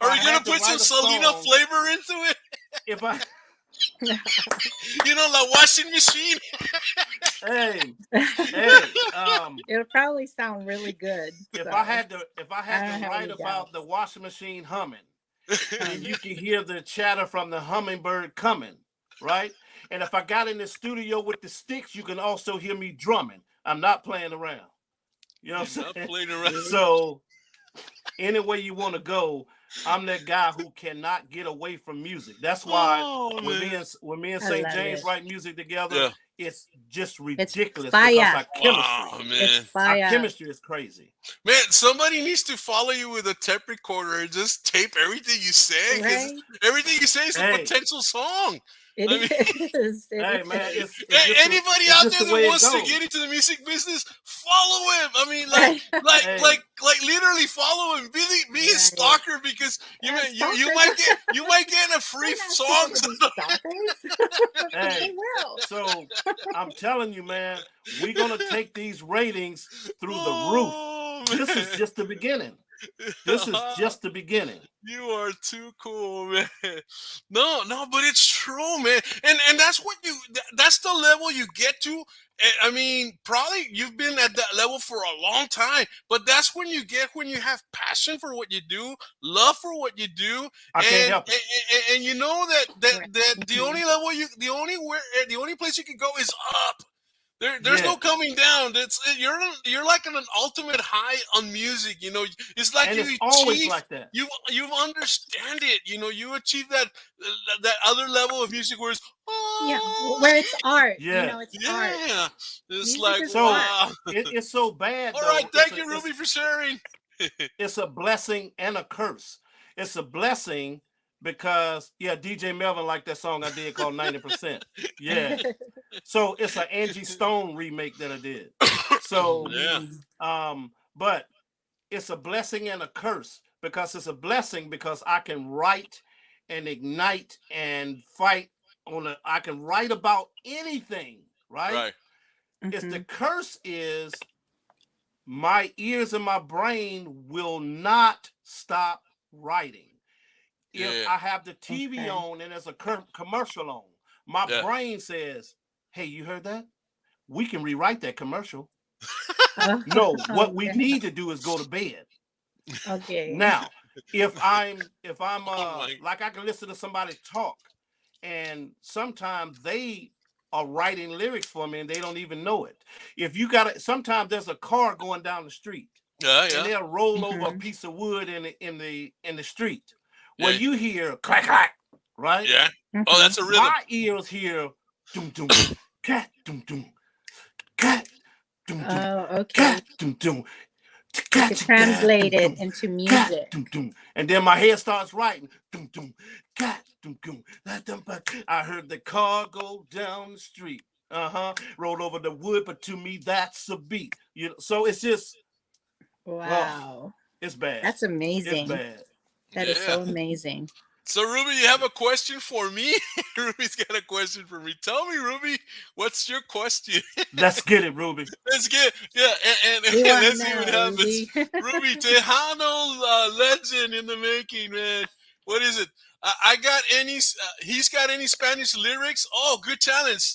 are you gonna put some Selena flavor into it? If I, the washing machine. hey, it'll probably sound really good. If I had to write about the washing machine humming, and you can hear the chatter from the hummingbird coming, right? And if I got in the studio with the sticks, you can also hear me drumming. I'm not playing around. You know what I'm saying? Playing around. So, any way you want to go, I'm that guy who cannot get away from music. That's why when me and St. James write music together, it's just ridiculous because our chemistry is crazy. Man, somebody needs to follow you with a tape recorder and just tape everything you say. Because everything you say is a potential song. It I mean, is. Hey It man, is. anybody it's out just there the way that it wants to goes. get into the music business, follow him. I mean, Right. Hey. like literally follow him. Be his Right. stalker, because you Stalkers. might get a free We're not songs. stupid to be stalkers. Hey, They will. so I'm telling you, man, we're gonna take these ratings through the roof. Oh, This is man. just the beginning. This is just the beginning. You are too cool, man. No, but it's true, man. And that's what that's the level you get to. I mean, probably you've been at that level for a long time, but that's when you have passion for what you do, love for what you do, I can't and help it. and you know that Right. the only level the only place you can go is up. There's Yeah. no coming down. You're like an ultimate high on music. You know, it's like And you it's always achieve. like that. You understand it. You know, you achieve that other level of music where it's Yeah, oh where it's art. Yeah. You know, it's art. yeah. It's Music like is So wow. it's so bad All though. right, thank It's you, a, Ruby, for sharing. it's a blessing and a curse. It's a blessing because DJ Melvin liked that song I did called 90%. Yeah. So it's an Angie Stone remake that I did. So Yeah. but it's a blessing and a curse, because it's a blessing because I can write and ignite and fight I can write about anything, right? Right. It's the Mhm. curse is my ears and my brain will not stop writing. If Yeah. I have the TV Okay. on and there's a commercial on, my Yeah. brain says, "Hey, you heard that? We can rewrite that commercial." Oh, No, what we okay. need to do is go to bed. Okay. Now, if I'm Oh my. like, I can listen to somebody talk, and sometimes they are writing lyrics for me and they don't even know it. If you got sometimes there's a car going down the street Yeah. and Yeah. they'll roll over a Mhm. piece of wood in the street. Well, Yeah. you hear clack clack, right? Yeah. Oh, Mhm. that's a rhythm. My ears hear doom doom cat doom doom cat doom doom Oh, okay. cat doom doom. You could translate it into music. And then my head starts writing. I heard the car go down the street. Rolled over the wood, but to me that's a beat. You know, so it's just Wow. it's bad. That's It's amazing. bad. That is so Yeah. amazing. So, Ruby, you have a question for me? Ruby's got a question for me. Tell me, Ruby, what's your question? Let's get it, Ruby. Let's get, yeah, and We want to let's see what know, happens. Ruby. Ruby Tejano, legend in the making, man. What is it? I got any? He's got any Spanish lyrics? Oh, good challenge.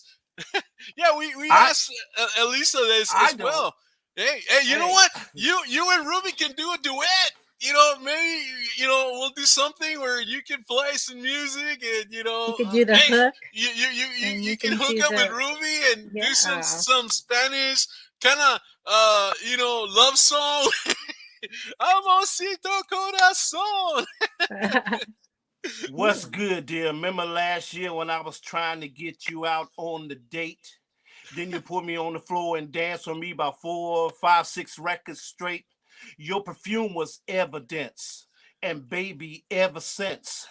Yeah, we asked Elisa this I as don't. well. Hey, you know Hey. what? You and Ruby can do a duet. You know, maybe we'll do something where you can play some music, and You could do the hey, hook. you You can can hook do up with the Ruby and do yeah. some Spanish kind of love song. Amorcito corazón. What's good, dear? Remember last year when I was trying to get you out on the date? Then you put me on the floor and danced on me about 4, 5, 6 records straight. Your perfume was evidence, and baby, ever since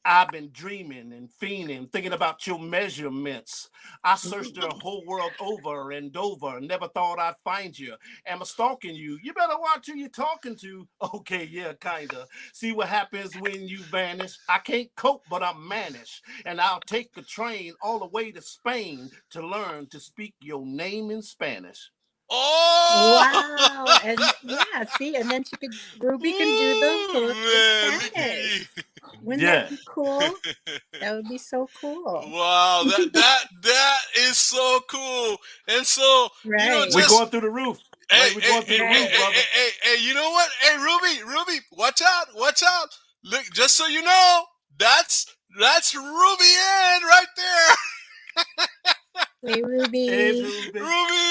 I've been dreaming and fiending, thinking about your measurements. I searched the whole world over and over, never thought I'd find you. Am I stalking you? You better watch who you're talking to. Okay, yeah, kinda. See what happens when you vanish? I can't cope, but I'm mannish. And I'll take the train all the way to Spain to learn to speak your name in Spanish. Oh, Wow. And yeah, see, and then Ruby can do the hook man, in look Spanish. at Wouldn't Yeah. that be cool? you. That would be so cool. Wow, that is so cool. And so, Right. We're just going through the roof. hey, We're going through the hey, roof, brother. hey, you know what? Hey, Ruby, watch out. Look, just so you know, that's Ruby Ann right there. Hey, Ruby. Hey, Ruby. Ruby,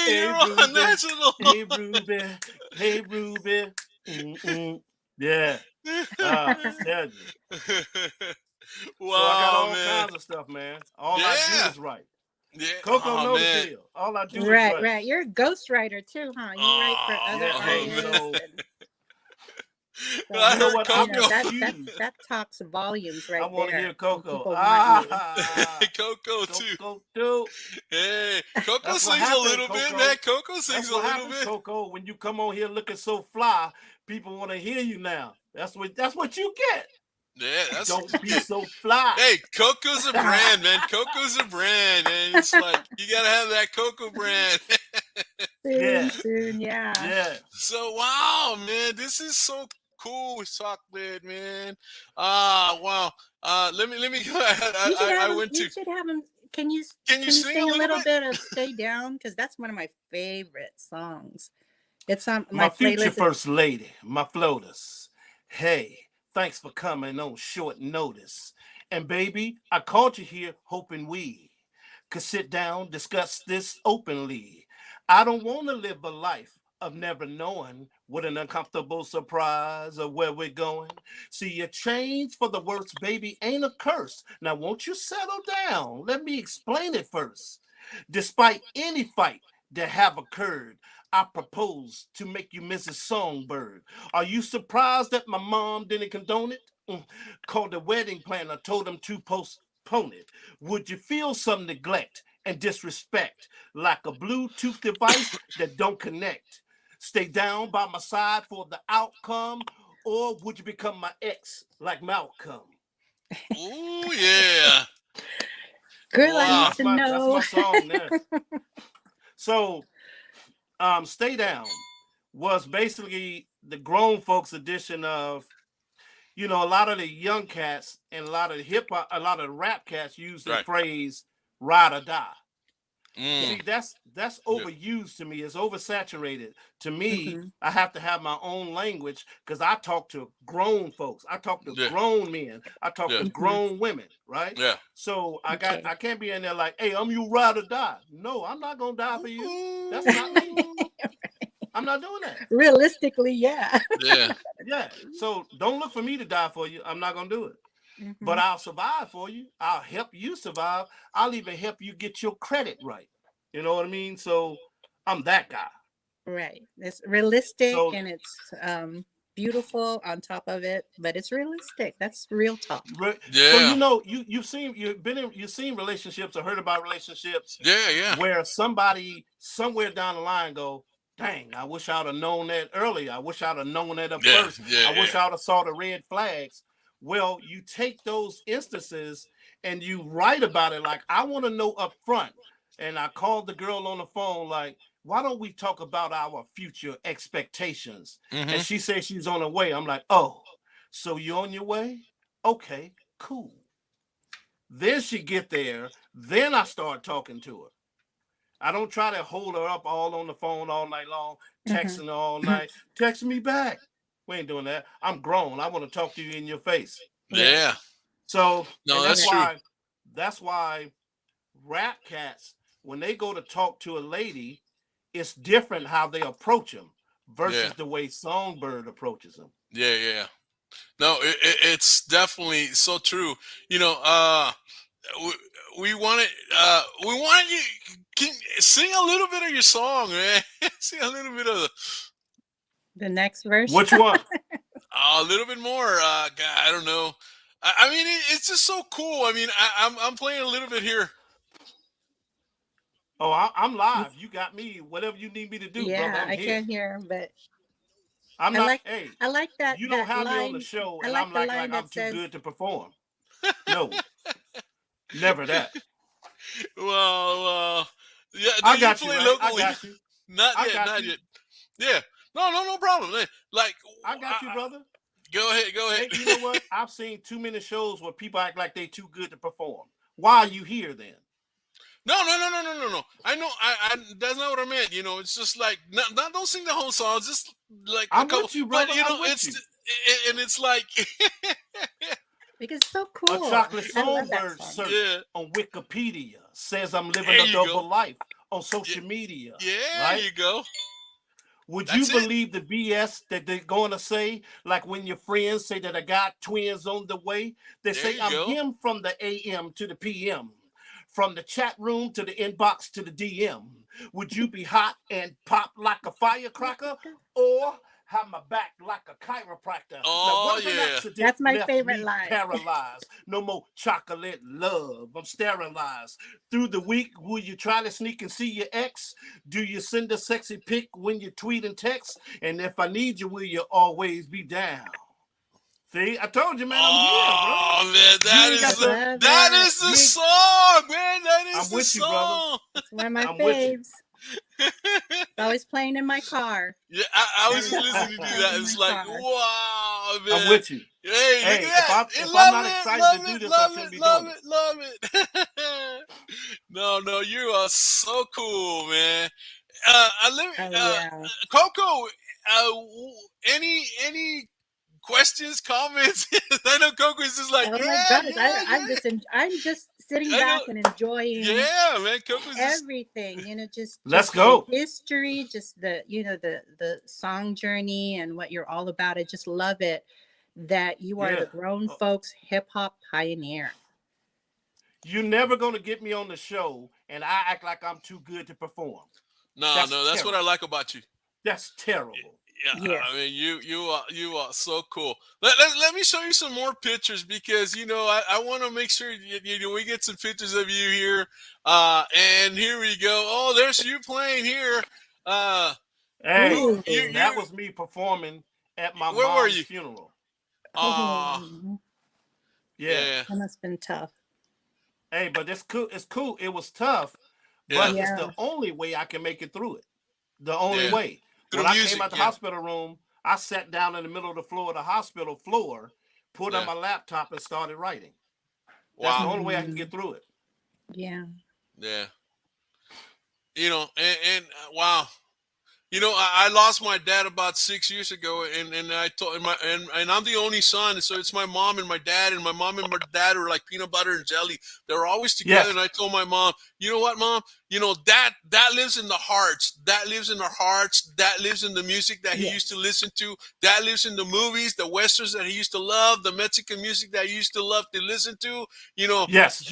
Hey, you're on Ruby. national. Hey, Ruby. Hey, Ruby. Mm-mm. Yeah. Tell you. Wow, So I got all man. kinds of stuff, man. All I do Yeah. is write. Yeah. Coco Oh, know the man. deal. All I do is Right, write. You're a ghostwriter too, huh? You write for other Yeah, hey, artists. so And So, I You know heard what? you I'm know, Coco. confused. that talks volumes I right want to hear there. When Coco. people want you. Ah, Coco too. Coco too. Hey, Coco That's what sings a happened, little bit, man. Coco. Coco That's sings a what little happens, bit. Coco. When you come on here looking so fly, people want to hear you now. That's what you get. Yeah, that's what you Don't be get. so fly. Hey, Coco's a brand, man. Coco's a brand, and it's like you gotta have that Coco brand. Yeah, Soon, yeah. yeah. So wow, man, this is so cool with chocolate, man. Wow. Let me go ahead. You should I have him. went You to. should have him. Can you Can you sing a sing a little little bit? bit of "Stay Down"? Because that's one of my favorite songs. It's on my My future playlist. first lady, my floaters. Hey, thanks for coming on short notice. And baby, I called you here hoping we could sit down, discuss this openly. I don't want to live a life of never knowing what an uncomfortable surprise of where we're going. See, a change for the worse, baby, ain't a curse. Now, won't you settle down? Let me explain it first. Despite any fight that have occurred, I propose to make you Mrs. Songbird. Are you surprised that my mom didn't condone it? Called the wedding planner, told him to postpone it. Would you feel some neglect and disrespect like a Bluetooth device that don't connect? Stay down by my side for the outcome, or would you become my ex like Malcolm? Ooh yeah. Girl, I Wow. need That's to my know. song there. So Stay Down was basically the grown folks edition of, a lot of the young cats and a lot of the hip hop, a lot of the rap cats use the Right. phrase ride or die. Mm. See, that's Yeah. overused to me. It's oversaturated. To me, Mhm. I have to have my own language because I talk to grown folks. I talk to Yeah. grown men. I talk Yeah. to Mhm. grown women, right? Yeah. So Okay. I can't be in there like, hey, I'm you ride or die. No, I'm not gonna die for you. That's not me. Ooh. I'm not doing that. Realistically, yeah. Yeah. Yeah. So don't look for me to die for you. I'm not gonna do it. But Mhm. I'll survive for you. I'll help you survive. I'll even help you get your credit right. You know what I mean? So I'm that guy. Right. It's realistic So and it's beautiful on top of it, but it's realistic. That's real talk. so Yeah. you've seen relationships or heard about relationships Yeah. Yeah. where somebody somewhere down the line go, dang, I wish I'd have known that earlier. I wish I'd have known that up Yeah. first. Yeah. I wish Yeah. I'd have saw the red flags. Well, you take those instances and you write about it like, I want to know up front. And I called the girl on the phone like, why don't we talk about our future expectations? And Mm-hmm. she said she's on her way. I'm like, oh, so you on your way? Okay, cool. Then she get there. Then I start talking to her. I don't try to hold her up all on the phone all night long, Mhm. texting her all night. Text me back. We ain't doing that. I'm grown. I want to talk to you in your face. Right. Yeah. So, No, and that's Right. true. that's why rap cats, when they go to talk to a lady, it's different how they approach them Yeah. versus the way Songbird approaches them. Yeah. Yeah. No, it's definitely so true. You know, we, we want you can sing a little bit of your song, man. Sing a little bit of The next verse. Which one? a little bit more. God, I don't know. I mean, it's just so cool. I mean, I'm playing a little bit here. Oh, I'm live. You got me. Whatever you need me to do, brother, Yeah, I'm I here. can't hear him, but I'm I not, like hey, I like you don't that have me on the line. show I and like I'm the like line I'm that too says good to perform. No, never that. Well, yeah. Do I you got you, play right? I locally? got you. Not I yet. got Not you. yet. Yeah. No problem. Like, I got you, brother. go ahead. Go ahead. Hey, you know what? I've seen too many shows where people act like they too good to perform. Why are you here then? No. I know. I that's not what I meant. You know, it's just like not don't sing the whole song. Just like a I'm couple. with you, But brother. you know, I'm with you. and it's like, because it's so A cool. chocolate I love that songbird song. search yeah. on Wikipedia says I'm living There a you go. double life on Yeah, social media, yeah, right? you go. Would you That's it. believe the BS that they're going to say? Like when your friends say that I got twins on the way, they There say you I'm go. him from the AM to the PM, from the chat room to the inbox to the DM. Would you be hot and pop like a firecracker? Or have my back like a chiropractor. Now, Oh what if an yeah. accident That's my left favorite me line. paralyzed? No more chocolate love. I'm sterilized. Through the week, will you try to sneak and see your ex? Do you send a sexy pic when you tweet and text? And if I need you, will you always be down? See, I told you, man, I'm here, bro. Oh man, You ain't got to. that is the song, man. That is I'm the with you, brother. song. It's one of my I'm with you. faves. It's always playing in my car. Yeah, I was That just is listening to playing that. in It's my like, car. wow, man. I'm with you. Hey, look Hey, at that. if I'm Love not it, excited love to do it, this, I love shouldn't it, be love doing it. it, love it. No, you are so cool, man. Oh yeah. Coco, any questions, comments? I know Coco's just like, Oh my yeah, gosh. yeah, I'm just sitting I know. back and enjoying Yeah, man, Coco's just everything, just Let's the go. history, just the the song journey and what you're all about. I just love it that you are Yeah. the grown folks hip hop pioneer. You're never going to get me on the show and I act like I'm too good to perform. no, That's that's what I terrible. like about you. That's terrible. Yeah, Yes. I mean you are so cool. Let me show you some more pictures because I want to make sure we get some pictures of you here. And here we go. Oh, there's you playing here. Hey, Ooh. that was me performing at my Where were mom's you? funeral. Oh, Yeah. Yeah, that must have been tough. Hey, but it's cool. It's cool. It was tough, yeah, but it's the Yeah. only way I can make it through it. The only yeah. way. Through When I came music, out the yeah. hospital room, I sat down in the middle of the floor of the hospital floor, put on Yeah. my laptop, and started writing. That's the Wow. only way I can get through it. Yeah. Yeah. Wow. I lost my dad about 6 years ago, and I told and I'm the only son, so it's my mom and my dad, and my mom and my dad are like peanut butter and jelly. They're always together, Yes. and I told my mom, you know what, Mom? That lives in the hearts. That lives in our hearts. That lives in the music that he used to listen to. That lives in the movies, the westerns that he used to love, the Mexican music that he used to love to listen to. Yes.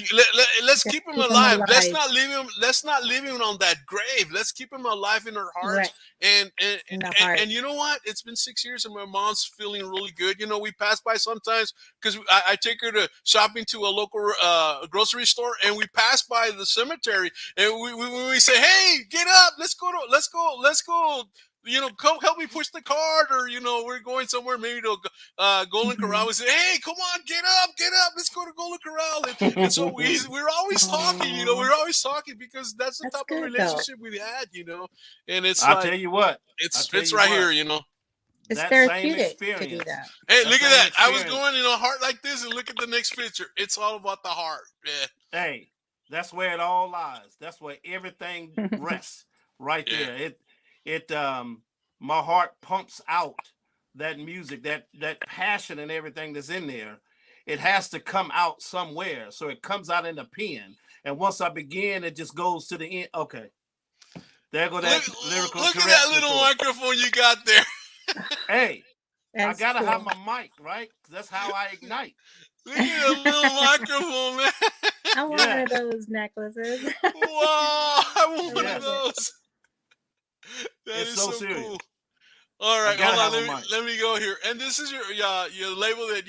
Let's Just keep him keep 'em alive. Let's alive. not leave him. Let's not leave him on that grave. Let's keep him alive in our hearts. Right. And In the heart. you know what? It's been 6 years, and my mom's feeling really good. We pass by sometimes because I take her to shopping to a local grocery store, and we pass by the cemetery, and we say, "Hey, get up! Let's go! Come help me push the cart, or we're going somewhere, maybe to Golden Corral. We say, "Hey, come on, get up! Let's go to Golden Corral." And so we're always talking. We're always talking because that's the That's type of good, though. relationship we had. And it's I'll like tell you what. it's right here. It's That same therapeutic to do experience. that. Hey, That look at same that! I was experience. going in a heart like this, and look at the next picture. It's all about the heart. Yeah. Hey, that's where it all lies. That's where everything rests. Right Yeah. there. My heart pumps out that music, that passion and everything that's in there. It has to come out somewhere. So it comes out in the pen. And once I begin, it just goes to the end. Okay. There go that lyrical Look at that correction little to it. microphone you got there. Hey, That's I gotta have cool. my mic, right? That's how I ignite. Look at that little microphone, man. I want Yeah. one of those necklaces. Wow, I want one Yes. of those. That It's is so so serious. cool. All right, gotta hold on. have a mic. Let me go here. And this is your label that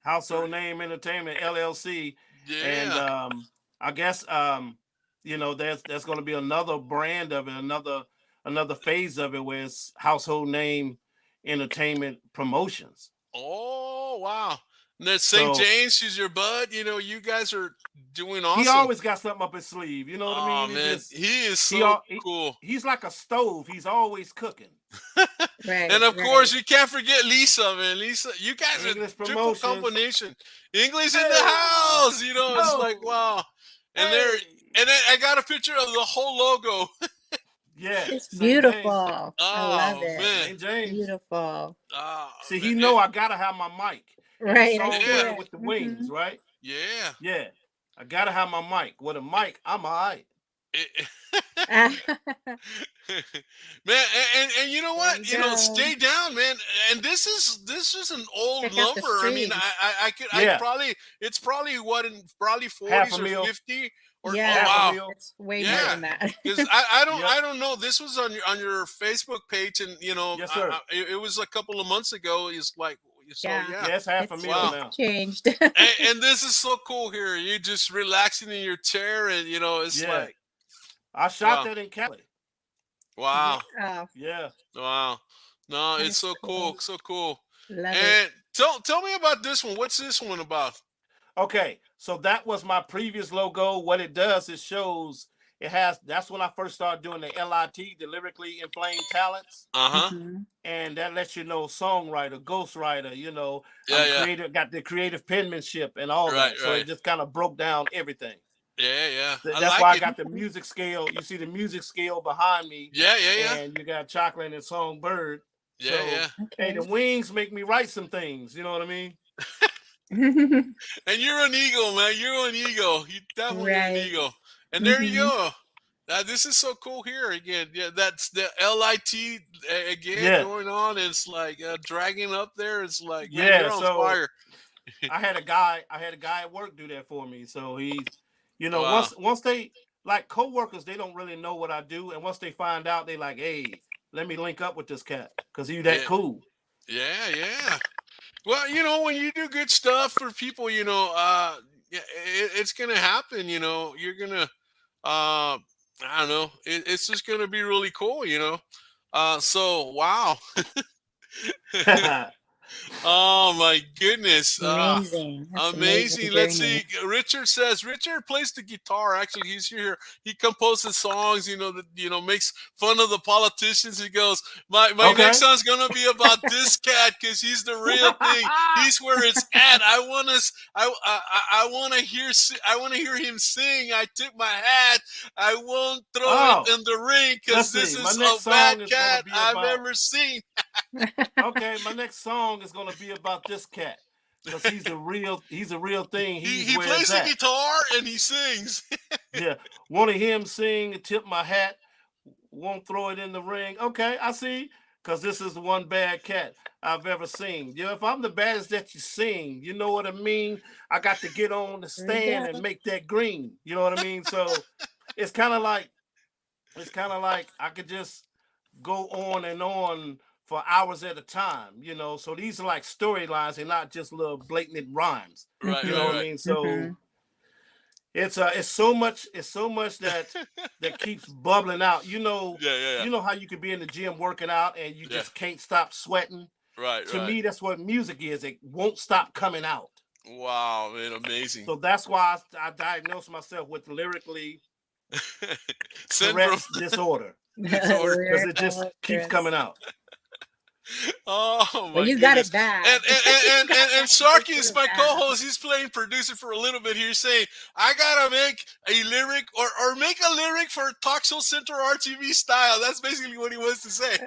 Household Name Entertainment LLC. yeah. And I guess there's going to be another brand of it, another phase of it where it's Household Name Entertainment Promotions. Oh wow. And that's St. So James, she's your bud. You guys are doing awesome. he always got something up his sleeve. You know what I mean? Man, he is he so al- cool. He's like a stove. He's always cooking. Right. And of right. course, you can't forget Lisa, man. Lisa, you guys English are triple Promotions. combination. English in Hey. the house. It's like Oh. wow. And Hey. then I got a picture of the whole logo. Yeah, It's St. beautiful. James. I love Oh it. man. St. James. Beautiful. See, Man. he know I gotta have my mic. Right. The I song see Working it. with the Wings, right? Yeah. Yeah. I gotta have my mic. With a mic, I'm all right. Man, and you know There what? you go. Stay down, man. And this is an old Check out the number. I mean, streams. I Yeah, probably it's probably what in probably half 40s a or mil, 50 or oh Yeah, half a wow, mil. it's way more yeah. than that. Because Yep. I don't know. This was on your Facebook page, and Yes, sir. it was a couple of months ago. It's like so Yeah, yeah. Yeah, it's half a it's mil Wow. now. changed. And this is so cool here. You're just relaxing in your chair, and it's Yeah, like I shot wow, that in Cali. wow, Yeah, Yeah. wow. No, it's that's so cool, cool. so cool. Love it. And tell me about this one. What's this one about? Okay, so that was my previous logo. What it does, it shows it has. That's when I first started doing the LIT, the lyrically inflamed talents, Uh huh. Mhm. and that lets you know songwriter, ghostwriter. Yeah, I'm yeah. creative, got the creative penmanship and all Right, that. So right. it just kind of broke down everything. Yeah, yeah. I That's like why I it. got the music scale. You see the music scale behind me, Yeah, yeah, yeah. and you got Chocolate and Songbird. Yeah, So yeah. hey, the Okay. wings make me write some things. You know what I mean? And you're an eagle, man. You're an eagle. You definitely are an Right. eagle. And there you Hmm. go. This is so cool here again. Yeah, that's the LIT again Yeah, going on. It's like dragging up there. It's like, man, yeah. you're on So fire. I had a guy at work do that for me. So he's, Wow. once they like coworkers, they don't really know what I do, and once they find out, they like, hey, let me link up with this cat because he's that Yeah, cool. yeah, yeah. Well, when you do good stuff for people, yeah, it's gonna happen. You're gonna, I don't know, it's just gonna be really cool. So wow. Oh my goodness. Amazing. That's amazing Amazing. Let's see. journey. Richard says Richard plays the guitar. Actually, he's here. He composes songs. That makes fun of the politicians. He goes, "My next Okay. song's gonna be about this cat because he's the real thing. He's where it's at. I want to hear him sing. I took my hat. I won't throw it Oh, in the ring let's because this see. My is next a bad song is gonna cat be I've about. ever seen." Okay, my next song is gonna be about this cat because he's a real thing. He's He where it's plays the at. guitar and he sings. Yeah, want to hear him sing, tip my hat, won't throw it in the ring. Okay, I see. Because this is the one bad cat I've ever seen. If I'm the baddest that you sing, you know what I mean? I got to get on the There you stand and go. make that green. You know what I mean? So it's kind of like I could just go on and on for hours at a time. So these are like storylines and not just little blatant rhymes. Right, You know right, what I Hmm. right. mean? So Hmm. it's so much that keeps bubbling out. Yeah, yeah, yeah, How you could be in the gym working out and you yeah. just can't stop sweating. Right, To right. me, that's what music is. It won't stop coming out. Wow, man, amazing. So that's why I diagnosed myself with lyrically Syndrome Tourette's disorder disorder. because it just Lyrical keeps Chris. coming out. Oh Well, my you got goodness. it bad. And It's Sharky is really my bad. co-host. He's playing producer for a little bit here, saying I gotta make a lyric or make a lyric for Talk Show Center RTV style. That's basically what he wants to say.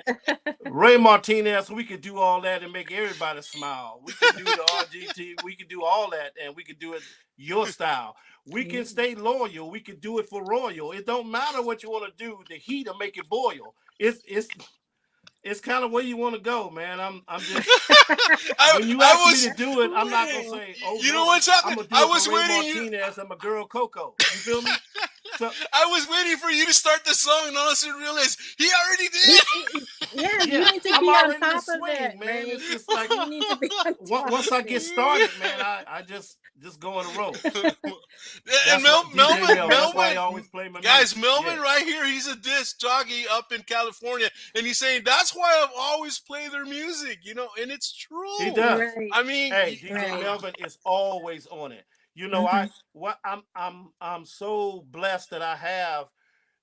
Ray Martinez, we could do all that and make everybody smile. We could do the RGT, we could do all that, and we could do it your style. We can stay loyal. We can do it for royal. It don't matter what you want to do. The heat will make it boil. It's kind of where you want to go, man. I'm just when you I ask me was to do it, I'm not gonna Cool. say, oh you know no, what's I'm happening? gonna do I it for was Ray waiting you Martinez and my girl Coco. You feel me? So I was waiting for you to start the song and all of a sudden realize he already You- did. yeah, you yeah, need to I'm be on already in the top of it, swing, man. Ray. It's just like You need to be on top once I of get it. started, man, I just go on a roll. And That's what DJ Mel. That's why he Melvin, always play my guys, music. Melvin Yeah, right here, he's a disc jockey up in California, and he's saying that's why I've always played their music, and it's he true. does. Right, I mean, Hey, DJ right. Melvin is always on it. Hmm. I'm so blessed that I have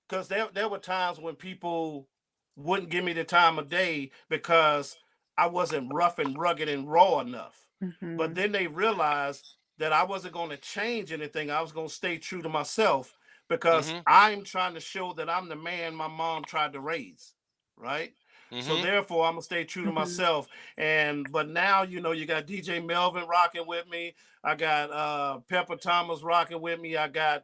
because there were times when people wouldn't give me the time of day because I wasn't rough and rugged and raw enough. But Hmm. then they realized that I wasn't going to change anything. I was going to stay true to myself because mm-hmm, I'm trying to show that I'm the man my mom tried to raise, right? So mm-hmm, therefore, I'm gonna stay true to Hmm. myself. But now you got DJ Melvin rocking with me. I got Pepper Thomas rocking with me. I got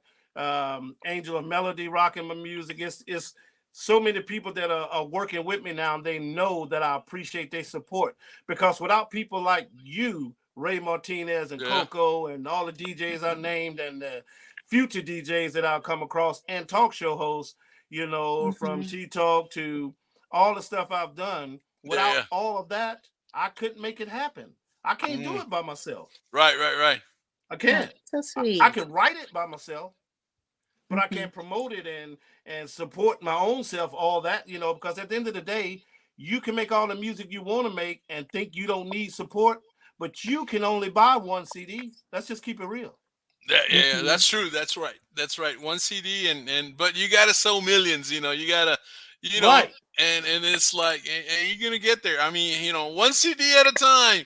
Angel of Melody rocking my music. It's so many people that are working with me now, and they know that I appreciate their support, because without people like you, Ray Martinez and Yeah. Coco and all the DJs I named, and the future DJs that I'll come across, and talk show hosts, from Mhm. T Talk to all the stuff I've done, Yeah. without Yeah. all of that, I couldn't make it happen. I can't do Mm. it by myself. Right. Right. Right. I Oh, can't. so I sweet. can write it by myself, but I Mhm. can't promote it and support my own self, all that, because at the end of the day, you can make all the music you want to make and think you don't need support, but you can only buy one CD. Let's just keep it real. Yeah, yeah, yeah, Mhm. that's true. That's right. That's right. One CD and but you gotta sell millions. You gotta, you know, Right. and it's like, and you're gonna get there. I mean, one CD at a time.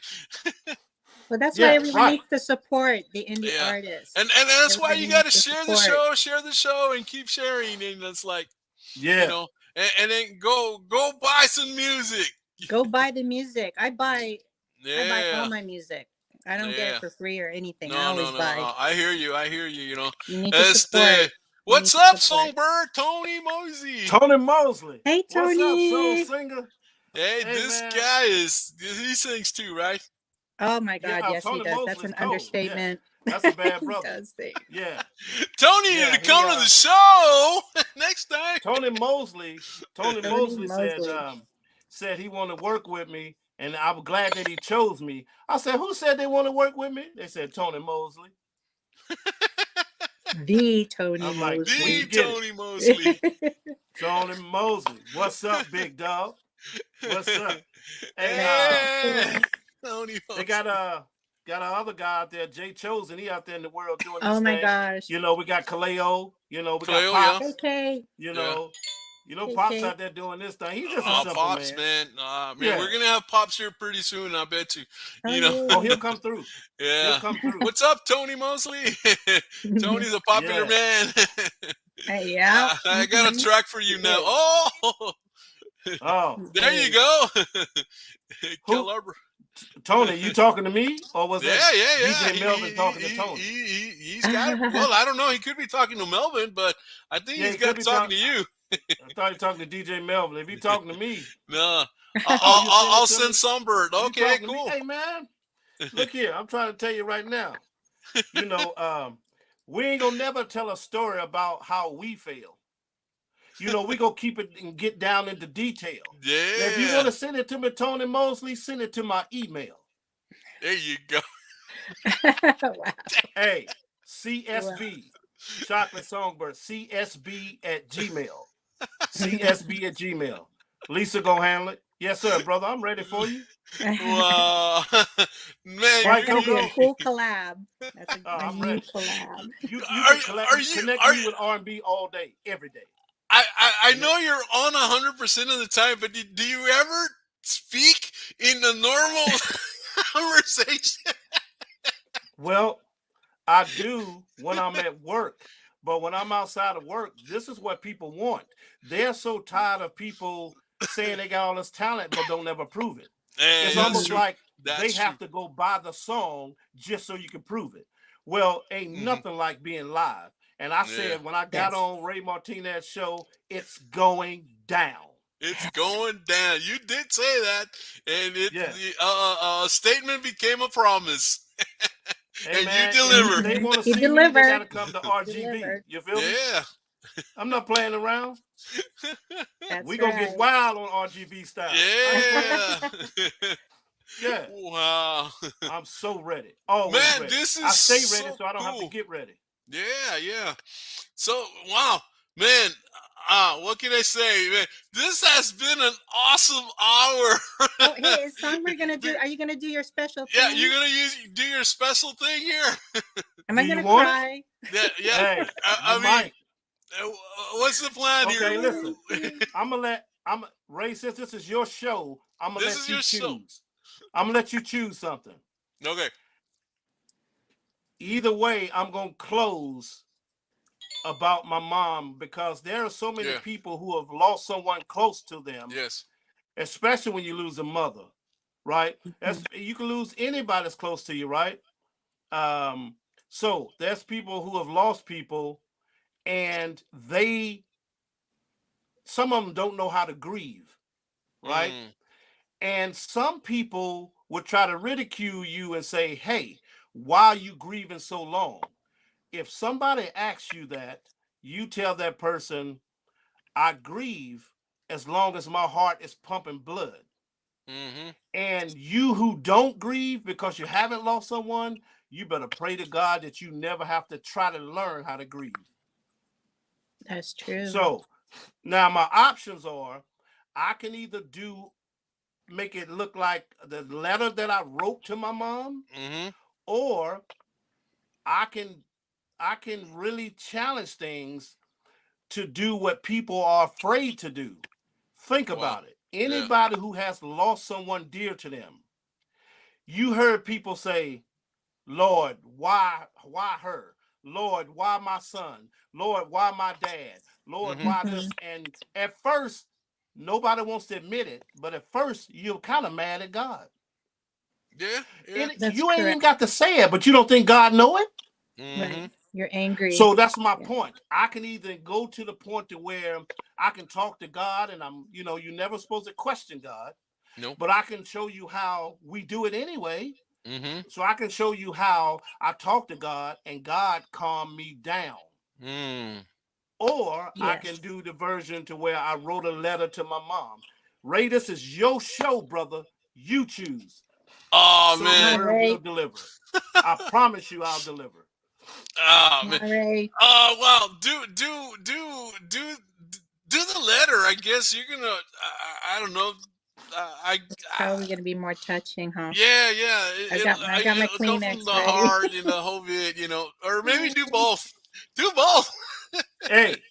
Well, that's why Yeah, everyone right. needs to support the indie Yeah, artists. and that's why Everybody you needs gotta to support. share the show, and keep sharing. And it's like, you Yeah. know, and then go buy some music. Go buy the music. I buy all Yeah, my music. I don't get it yeah. for free or anything. I No, no, always no. buy. I hear you. I hear you. You need to support. Este, You need what's to up, support. Songbird? Tony Mosey. Tony Mosley. Hey, What's up, soul Tony. singer? Hey, Hey, this man. guy he sings too, right? Oh my Yeah, God, yes, he Tony does. That's Mosley's an cold. Yeah, understatement. that's a bad He brother. does sing. Yeah, Tony need yeah. to come to the show next time. Tony Mosley Tony said Mosley. said he wanted to work with me, and I'm glad that he chose me. I said, who said they want to work with me? They said Tony Mosley. The Tony I'm like, when The you Mosley. get it, Tony Mosley. Tony Mosley. What's up, big dog? What's up? Hey, Hey, Tony they Mosley. got our other guy out there, Jay Chosen. He out there in the world doing Oh this my thing. gosh. We got Kaleo. We got Cleo, yeah, Pops. Okay. yeah. Pops Okay. out there doing this thing. He's just a simple Pops, man. man. Man, Yeah. we're gonna have Pops here pretty soon. I bet you. Oh You know. Oh, yeah. he'll come through. He'll Yeah. come through. What's up, Tony Mosley? Tony's a popular Yeah. man. Yeah. I got a Mhm. track for you now. Yeah. Oh, Oh, there you Hey. go. who? Calabra. Tony, you talking to me, or was that Yeah, yeah, yeah. DJ Melvin talking to Tony? He's got. Well, I don't know. He could be talking to Melvin, but I think Yeah, he's he could got be talking talking. to you. I thought he talking to DJ Melvin. If he talking to me, No, oh, you send I'll it to send me. Songbird. You Okay, talking to me? cool. Hey, man, look here. I'm trying to tell you right now. We ain't gonna never tell a story about how we fail. We gonna keep it and get down into detail. Now, if you want Yeah, to send it to me, Tony Mosley, send it to my email. there you go. Wow. Hey, Wow. CSB, Chocolate Songbird, CSB at Gmail. CSB at Gmail. Lisa gonna handle it. Yes, sir, brother. I'm ready for you. Wow, man, Right, That's gonna be a Coco? cool collab. That's a I'm new ready. collab. You are can are connect me with R&B all day, every day. I You know? know you're on 100% of the time, but do you ever speak in the normal conversation? Well, I do when I'm at work, but when I'm outside of work, this is what people want. They're so tired of people saying they got all this talent but don't ever prove it. Hey, It's that's almost Mhm. true. like they That's true. have to go buy the song just so you can prove it. Well, ain't Hmm. nothing like being live. And I Yeah, said when I got Yes. on Ray Martinez's show, it's going down. it's going down. You did say that, and Yeah. a statement became a promise, Hey and you man, if delivered. they Mhm. want to You see me, they gotta delivered. come to You RGV. delivered. You feel me? Yeah. I'm not playing around. That's We gonna right. get wild on RGV style. I ain't playing. Yeah. Yeah. Wow. I'm so ready. Always Man, ready. this I is stay ready so so I don't have to cool. get ready. Yeah, yeah. So, wow, man. What can I say, man? This has been an awesome hour. Oh, hey, is Songbird gonna do? Dude, Are you gonna do your special yeah, thing? you're gonna do your special thing here. Am Do I you gonna want it? cry? Yeah, yeah. Hey, you I mean, might. uh, what's the plan Okay, listen. here? I'm Ray, since this is your show, I'm gonna This let is you your show. choose. I'm gonna let you choose something. Okay. Either way, I'm gonna close about my mom because there are so many Yeah. people who have lost someone close to them, Yes. especially when you lose a mother, right? Mhm. You can lose anybody that's close to you, right? Um, so there's people who have lost people and they some of them don't know how to grieve, right? Mm. And some people would try to ridicule you and say, hey, why are you grieving so long? If somebody asks you that, you tell that person, I grieve as long as my heart is pumping blood. Mm-hmm. And you who don't grieve because you haven't lost someone, you better pray to God that you never have to try to learn how to grieve. That's true. So now my options are, I can either make it look like the letter that I wrote to my mom, Mm-hmm. or I can really challenge things to do what people are afraid to do. Think Wow. about it. Yeah. Anybody who has lost someone dear to them, you heard people say, Lord, why her? Lord, why my son? Lord, why my dad? Lord, Mm-hmm. why Mhm. this? And at first, nobody wants to admit it, but at first, you're kind of mad at God. Yeah. Yeah. And That's you ain't even correct. got to say it, but you don't think God know it? Mm-hmm. Right. You're angry. So that's my Yeah. point. I can either go to the point to where I can talk to God, and you're never supposed to question God, Nope. but I can show you how we do it anyway. Mm-hmm. So I can show you how I talk to God and God calmed me down. Mm. Or I Yes. can do the version to where I wrote a letter to my mom. Ray, this is your show, brother. You choose. Oh man. All Songbird will right. deliver. I promise you I'll deliver. Oh man. All right. Oh well. Do the letter. I guess you're gonna. I don't know. I It's probably going to be more touching, huh? Yeah, yeah. I got my It'll come from Kleenex the ready. heart and the whole bit, or maybe do both. Do both. Hey,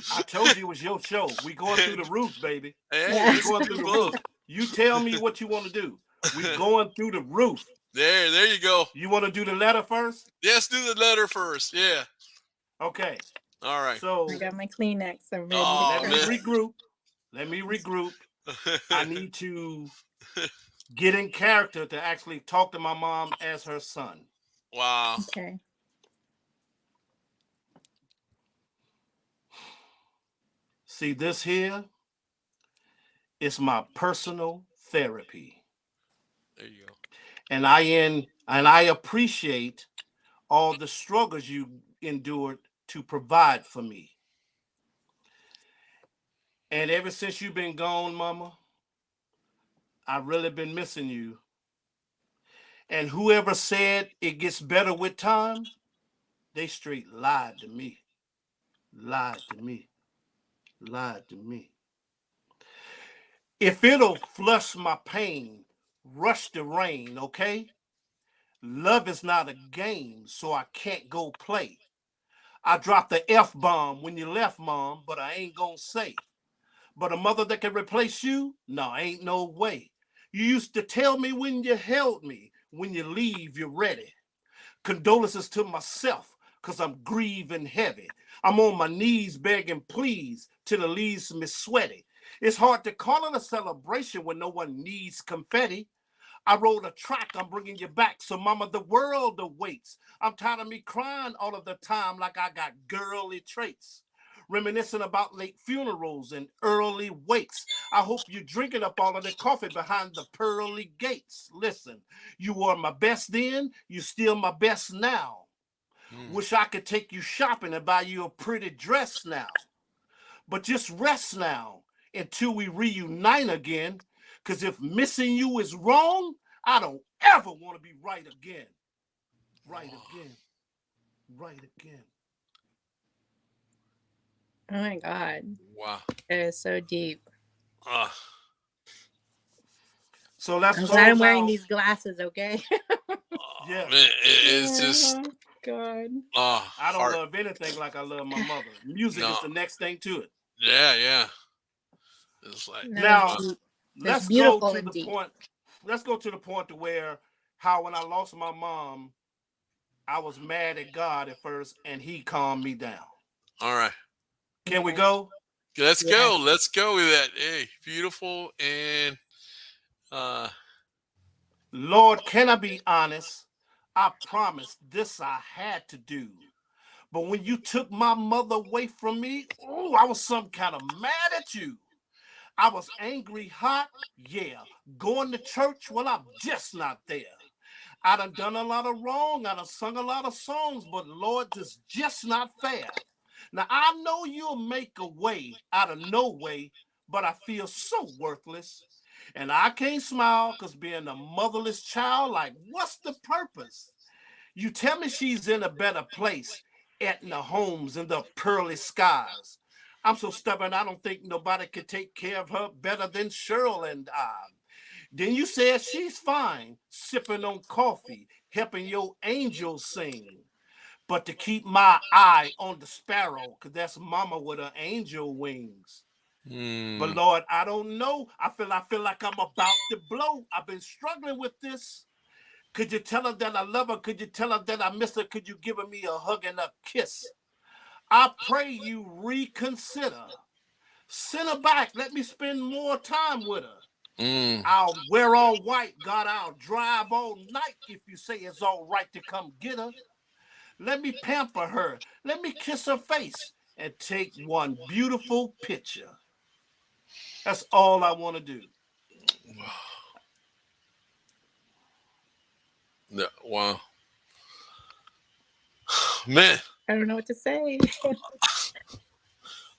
I told you it was your show. We going through the roof, baby. Hey, Yeah. We let's going do through the roof. both. You tell me what you want to do. We going through the roof. There you go. You want to do the letter first? Let's do the letter first. Yeah. Okay. All right. I So got my Kleenex. I'm ready to let Oh me cry. man. regroup. Let me regroup. I need to get in character to actually talk to my mom as her son. Wow. Okay. See, this here is my personal therapy. There you go. And I appreciate all the struggles you endured to provide for me. And ever since you've been gone, mama, I've really been missing you. And whoever said it gets better with time, they straight lied to me. Lied to me. Lied to me. If it'll flush my pain, rush the rain, okay? Love is not a game, so I can't go play. I dropped the F bomb when you left, mom, but I ain't gonna say. But a mother that can replace you? No, ain't no way. You used to tell me when you held me, when you leave, you're ready. Condolences to myself, cause I'm grieving heavy. I'm on my knees begging please till it leaves me sweaty. It's hard to call it a celebration when no one needs confetti. I wrote a track, I'm bringing you back. So, mama, the world awaits. I'm tired of me crying all of the time like I got girly traits. Reminiscing about late funerals and early wakes. I hope you're drinking up all of the coffee behind the pearly gates. Listen, you were my best then, you still my best now. Mm. Wish I could take you shopping and buy you a pretty dress now. But just rest now until we reunite again. Because if missing you is wrong, I don't ever want to be right again. Right again. Right again. Oh my God. Wow. It is so deep. Ah. So let's I'm glad I'm close wearing out. these glasses, okay? Oh, Yeah. man, it's just Oh, God. I don't heart. love anything like I love my mother. Music No. is the next thing to it. Yeah, yeah. It's like That was Now, wow. deep. That's let's go beautiful to and the deep. point. Let's go to the point to where how when I lost my mom, I was mad at God at first and he calmed me down. All right. Can we Okay. go? Let's Yes. go. Let's go with that. Hey, beautiful and uh Lord, can I be honest? I promised this I had to do. But when you took my mother away from me, oh, I was some kind of mad at you. I was angry, hot, yeah. Going to church, well, I'm just not there. I done a lot of wrong. I done sung a lot of songs, but Lord, this just not fair. Now, I know you'll make a way out of no way, but I feel so worthless. And I can't smile because being a motherless child, like, what's the purpose? You tell me she's in a better place, Etna homes and the pearly skies. I'm so stubborn, I don't think nobody could take care of her better than Cheryl and I. Then you said she's fine, sipping on coffee, helping your angels sing. But to keep my eye on the sparrow, because that's mama with her angel wings. But Mm. Lord, I don't know. I feel like I'm about to blow. I've been struggling with this. Could you tell her that I love her? Could you tell her that I miss her? Could you give her me a hug and a kiss? I pray you reconsider. Send her back. Let me spend more time with her. Mm. I'll wear all white. God, I'll drive all night if you say it's all right to come get her. Let me pamper her. Let me kiss her face and take one beautiful picture. That's all I want to do. Yeah, wow. Man, I don't know what to say.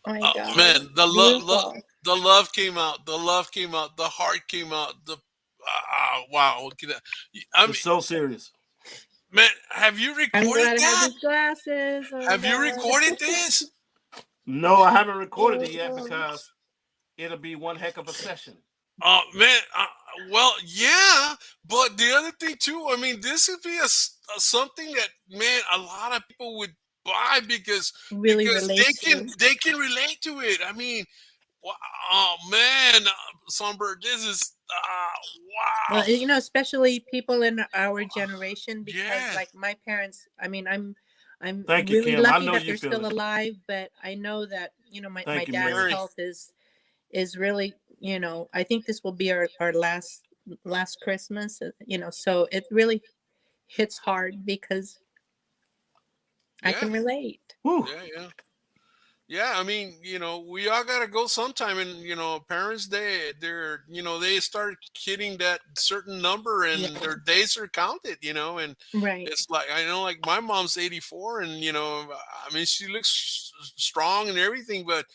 Oh my God. man, Beautiful. the love came out. The love came out. The heart came out. The wow. Look at that. I mean, It's so serious. man, have you I'm recorded glad I have that? these glasses. Oh my Have you God. recorded this? No, I haven't recorded it yet Oh, because it'll be one heck of a session. Man, well, yeah, but the other thing too, I mean, this would be something that, man, a lot of people would buy really relate to. they can relate to it. I mean, oh man, Songbird, this is wow, Well, you know, especially people in our generation, because yeah, like my parents, I mean, I'm Thank you, really Kim. I lucky know that you they're feel still it. alive, but I know that, you know, my Thank you, dad's Mary. very, health is really, you know, I think this will be our last Christmas, you know, so it really hits hard because I yeah, can relate. Whew. yeah. Yeah, I mean, you know, we all gotta go sometime, and you know, parents they're you know they start hitting that certain number, Yeah, and their days are counted, you know, and right. it's like I know, like my mom's 84, and you know, I mean, she looks strong and everything, but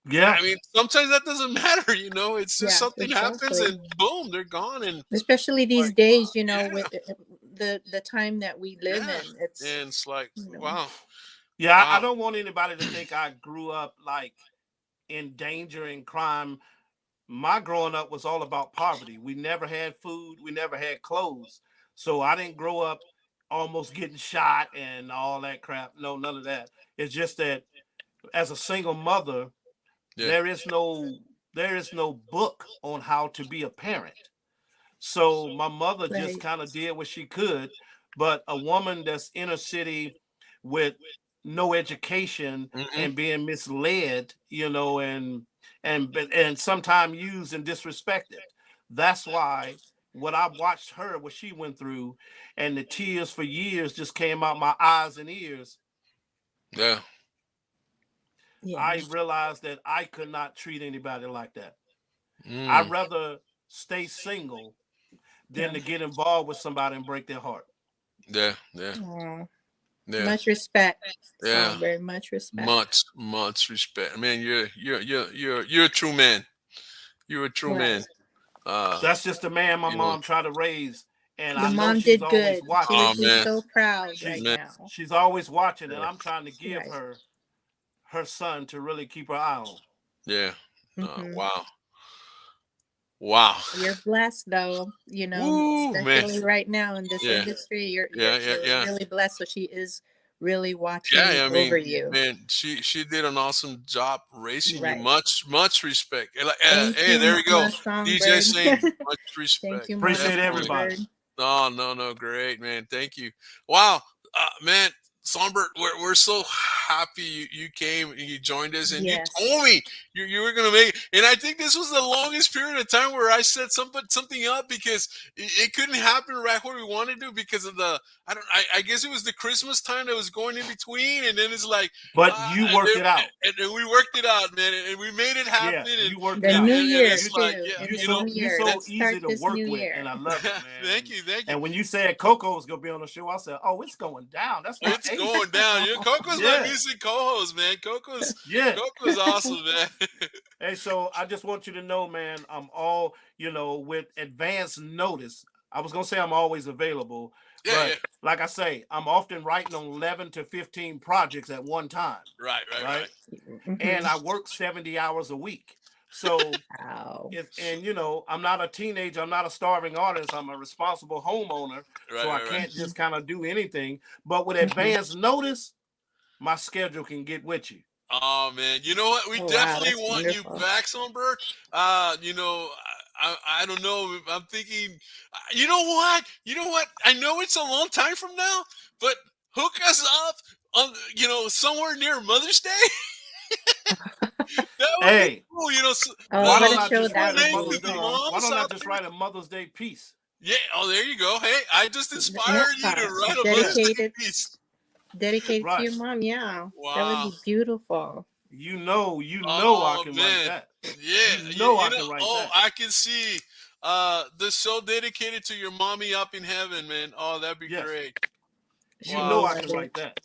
Yeah. I mean, sometimes that doesn't matter, you know, it's just Yeah, something happens, exactly. and boom, they're gone, and Especially these like, days, you know, yeah, with the time that we live yeah, in, it's, and it's like, you know, wow, Yeah, I wow, don't want anybody to think I grew up like in danger and crime. My growing up was all about poverty. We never had food, we never had clothes. So I didn't grow up almost getting shot and all that crap. No, none of that. It's just that as a single mother, yeah, there is no there is no book on how to be a parent. So my mother just right. kind of did what she could, but a woman that's inner city with no education hmm, and being misled, and sometimes used and disrespected. That's why when I watched her, what she went through, and the tears for years just came out my eyes and ears, yeah, Yeah. I realized that I could not treat anybody like that. I'd mm, rather stay single than Yeah. to get involved with somebody and break their heart. yeah, yeah, Aw. yeah, Much respect, yeah. Songbird. Much respect. Much respect, man. You're a true man. You're a true Right. man. Uh, That's just the man my you know. mom tried to raise, and Your I know mom she's did always good. She watching. would Oh be man, so proud She's right man. now. she's always watching, and Yeah, I'm trying to give Right. her son to really keep her eye on. yeah. Hmm. Wow, wow. You're blessed though, you know, Woo, man. especially right now in this Yeah, industry. yeah, yeah, You're yeah. really blessed. So she is really watching Yeah, I over mean, you. man, she did an awesome job raising you. Right. Much respect. Thank Hey, you, there we go. Mama DJ Songbird. saying much Thank respect. you, Mama Appreciate Definitely. everybody. Songbird. No, no, no. Great, man. Thank you. Wow, man. Songbird, we're so happy you came and you joined us, and you Yes. told me you were gonna make it. And I think this was the longest period of time where I set something up because it couldn't happen right where we wanted to because of the I guess it was the Christmas time that was going in between, and then it's like But you worked it out. and then we worked it out, man, and we made it happen. Yeah, And you worked The it out. new and year it's too. like, yeah, In You the you know, new so you year. so Let's easy start to this work new with, year. and I love it, man. thank you. And when you said CoCo was gonna be on the show, I said, "Oh, it's going down." That's my It's ace. going down. Coco's my Yeah. music co-host, man. Coco's Yeah. awesome, man. Hey, so I just want you to know, man, I'm all, with advance notice. I was gonna say I'm always available, Yeah, but yeah. like I say, I'm often writing on 11 to 15 projects at one time, Right. right? Mhm. And I work 70 hours a week. So Wow. I'm not a teenager, I'm not a starving artist, I'm a responsible homeowner. So I Right. can't just kind of do anything. But with Mhm. advance notice, my schedule can get with you. Oh man, you know what? We Oh, wow, definitely that's want you wonderful. back, Songbird. I don't know. I'm thinking. You know what? I know it's a long time from now, but hook us up on somewhere near Mother's Day. That would be Hey, cool. Oh, why what don't a I show just that write a would Renee be. to Mother's the Day? Oh, Why moms don't I out just there. write a Mother's Day piece? Yeah. Oh, there you go. Hey, I just yeah. inspired you to write a Mother's Day piece. Dedicated to Right. your mom. Yeah, that would Wow. be beautiful. You know I Oh can write man, that. yeah, You know I you know. can write Oh, that. I can see the show dedicated to your mommy up in heaven, man. Oh, that'd be Yes. great. You I know Wow. I love can write it. that.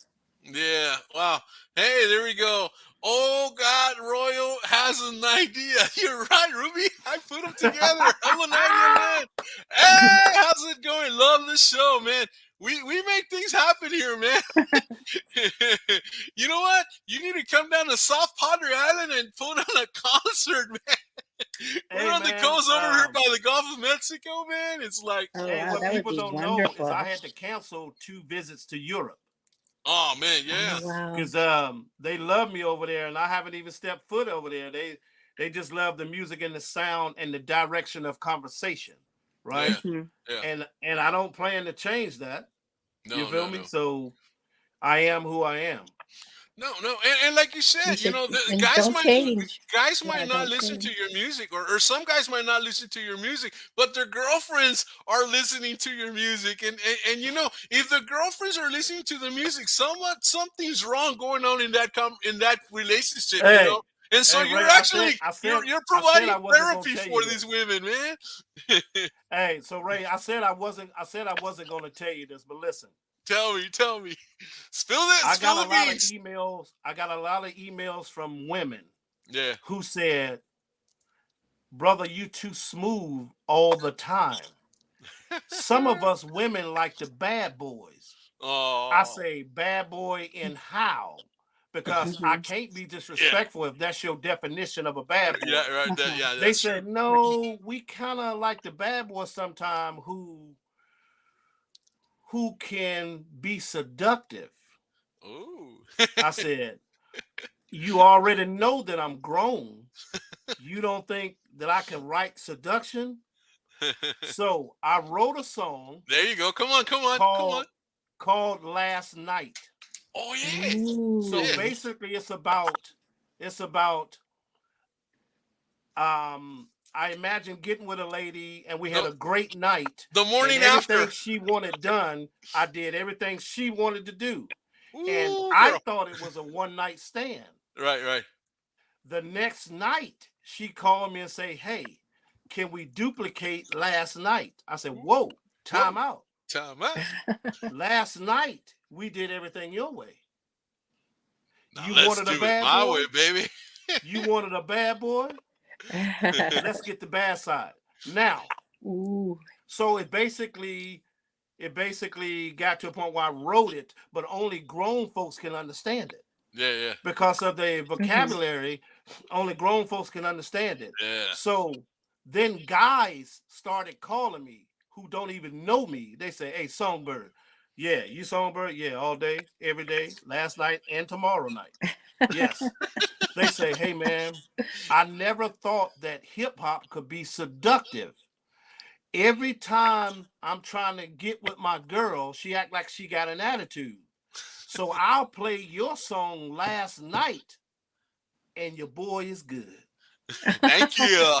Yeah. Wow. Hey, there we go. Oh God, Royal has an idea. You're right, Ruby. I put them together. I'm an idea man. Hey, how's it going? Love the show, man. We make things happen here, man. You know what? You need to come down to South Padre Island and put on a concert, man. We're Hey on the man, coast over here by the Gulf of Mexico, man. It's like, Oh, hey, wow, what that would people be don't know is I wonderful. had to cancel 2 visits to Europe oh man, Oh, yeah, wow. because they love me over there, and I haven't even stepped foot over there. They just love the music and the sound and the direction of conversation, right? yeah, Hmm. yeah. And I don't plan to change that. You No, feel no, me? no. So I am who I am. No, and like you You said, should, the and don't change. guys Yeah, might not don't listen to change. your music, or some guys might not listen to your music, but their girlfriends are listening to your music, and if the girlfriends are listening to the music, something's wrong going on in in that relationship, Hey, and so hey, you're Ray, actually you're I said providing I wasn't gonna therapy tell for you these this. women, man. Hey, so Ray, I said I wasn't gonna tell you this, but listen. Tell me, I spill got a the lot of beans. emails. I got a lot of emails from women Yeah. who said, "Brother, you too smooth all the time. Some of us women like the bad boys." I Oh, say, "Bad boy in how?" Because I Hmm. can't be yeah, disrespectful if that's your definition of a bad boy. yeah, right. Uh-huh. Yeah, They that's true. said, "No, we kind of like the bad boy sometime who can be seductive." Ooh. I said, "You already know that I'm grown. You don't think that I can write seduction?" So I wrote a song There you go. Come on. called Last Night. Oh yeah, So yeah. Ooh. basically it's about I imagine getting with a lady and we had The a great night, the and morning everything after. she wanted done, I did everything she wanted to do. And Ooh, I girl. thought it was a one night stand. Right. The next night, she called me and say, "Hey, can we duplicate last night?" I said, "Whoa, time Whoa, out. time out. Last night we did everything your way. Now You let's wanted a do it bad my way, boy? baby. You wanted a bad boy? Let's get the bad side." Now, Ooh. so it basically got to a point where I wrote it, but only grown folks can understand it. Yeah, Because of the Hmm. vocabulary, only grown folks can understand it. yeah. So then guys started calling me who don't even know me. They say, "Hey, Songbird, yeah, you Songbird, yeah, all day, every day, last night and tomorrow night." Yes. They say, "Hey man, I never thought that hip hop could be seductive. Every time I'm trying to get with my girl, she act like she got an attitude. So I'll play your song Last Night, and your boy is good. Thank you.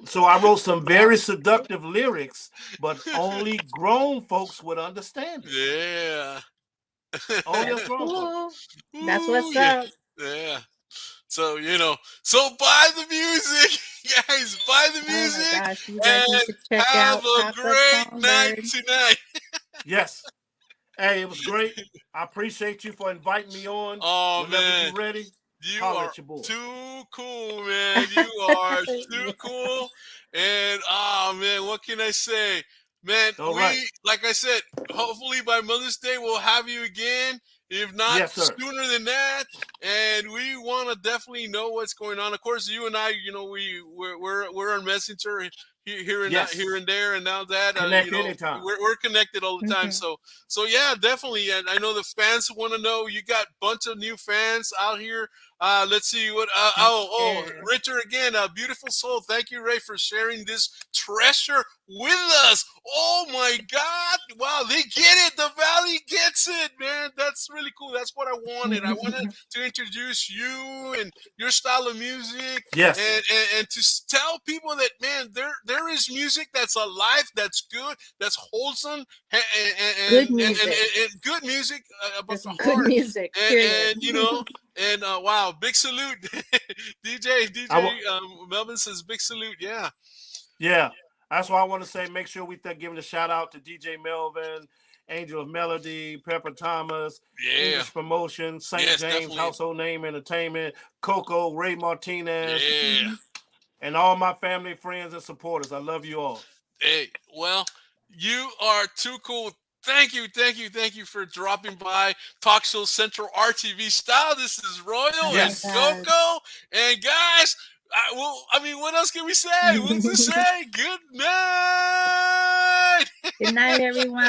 So I wrote some very seductive lyrics, but only grown folks would understand it. Yeah. Only us That's grown folks. cool. That's Ooh, what's yeah. up. Yeah. So, so buy the music, guys, buy the Oh my music gosh, you guys need and to check have out a CoCo great night Songbird. tonight. Yes. Hey, it was great. I appreciate you for inviting me on. Oh, Whenever man. you're ready, You holler are at your boy. too cool, man. You are too Yeah. cool. And man, what can I say? Man, All right. like I said, hopefully by Mother's Day we'll have you again. If not Yes, sir. sooner than that. And we want to definitely know what's going on. Of course, you and I, we're on Messenger here and Yes. here and there, and now that Connect anytime. we're connected all the time. Mhm. So yeah, definitely. And I know the fans want to know. You got a bunch of new fans out here. Let's see what. Yeah. Richard again, a beautiful soul. Thank you, Ray, for sharing this treasure with us. Oh my God! Wow, they get it. The Valley gets it, man. That's really cool. That's what I wanted. I wanted to introduce you and your style of music, Yes. and to tell people that, man, there is music that's alive, that's good, that's wholesome, and Good music. and good music about Just the good heart. music. Period. And wow, big salute, DJ Melvin says big salute. Yeah, Yeah. That's why I want to say make sure we giving a shout out to DJ Melvin, Angel of Melody, Pepper Thomas, yeah, English Promotion, St. yes, James definitely, Household Name Entertainment, CoCo Ray Martinez, yeah. and all my family, friends, and supporters. I love you all. Hey, well, you are too cool. Thank you for dropping by Talk Show Central RTV Style. This is Royal Yes. and God. Coco. And guys, what else can we say? What's to say? Good night. Good night, everyone.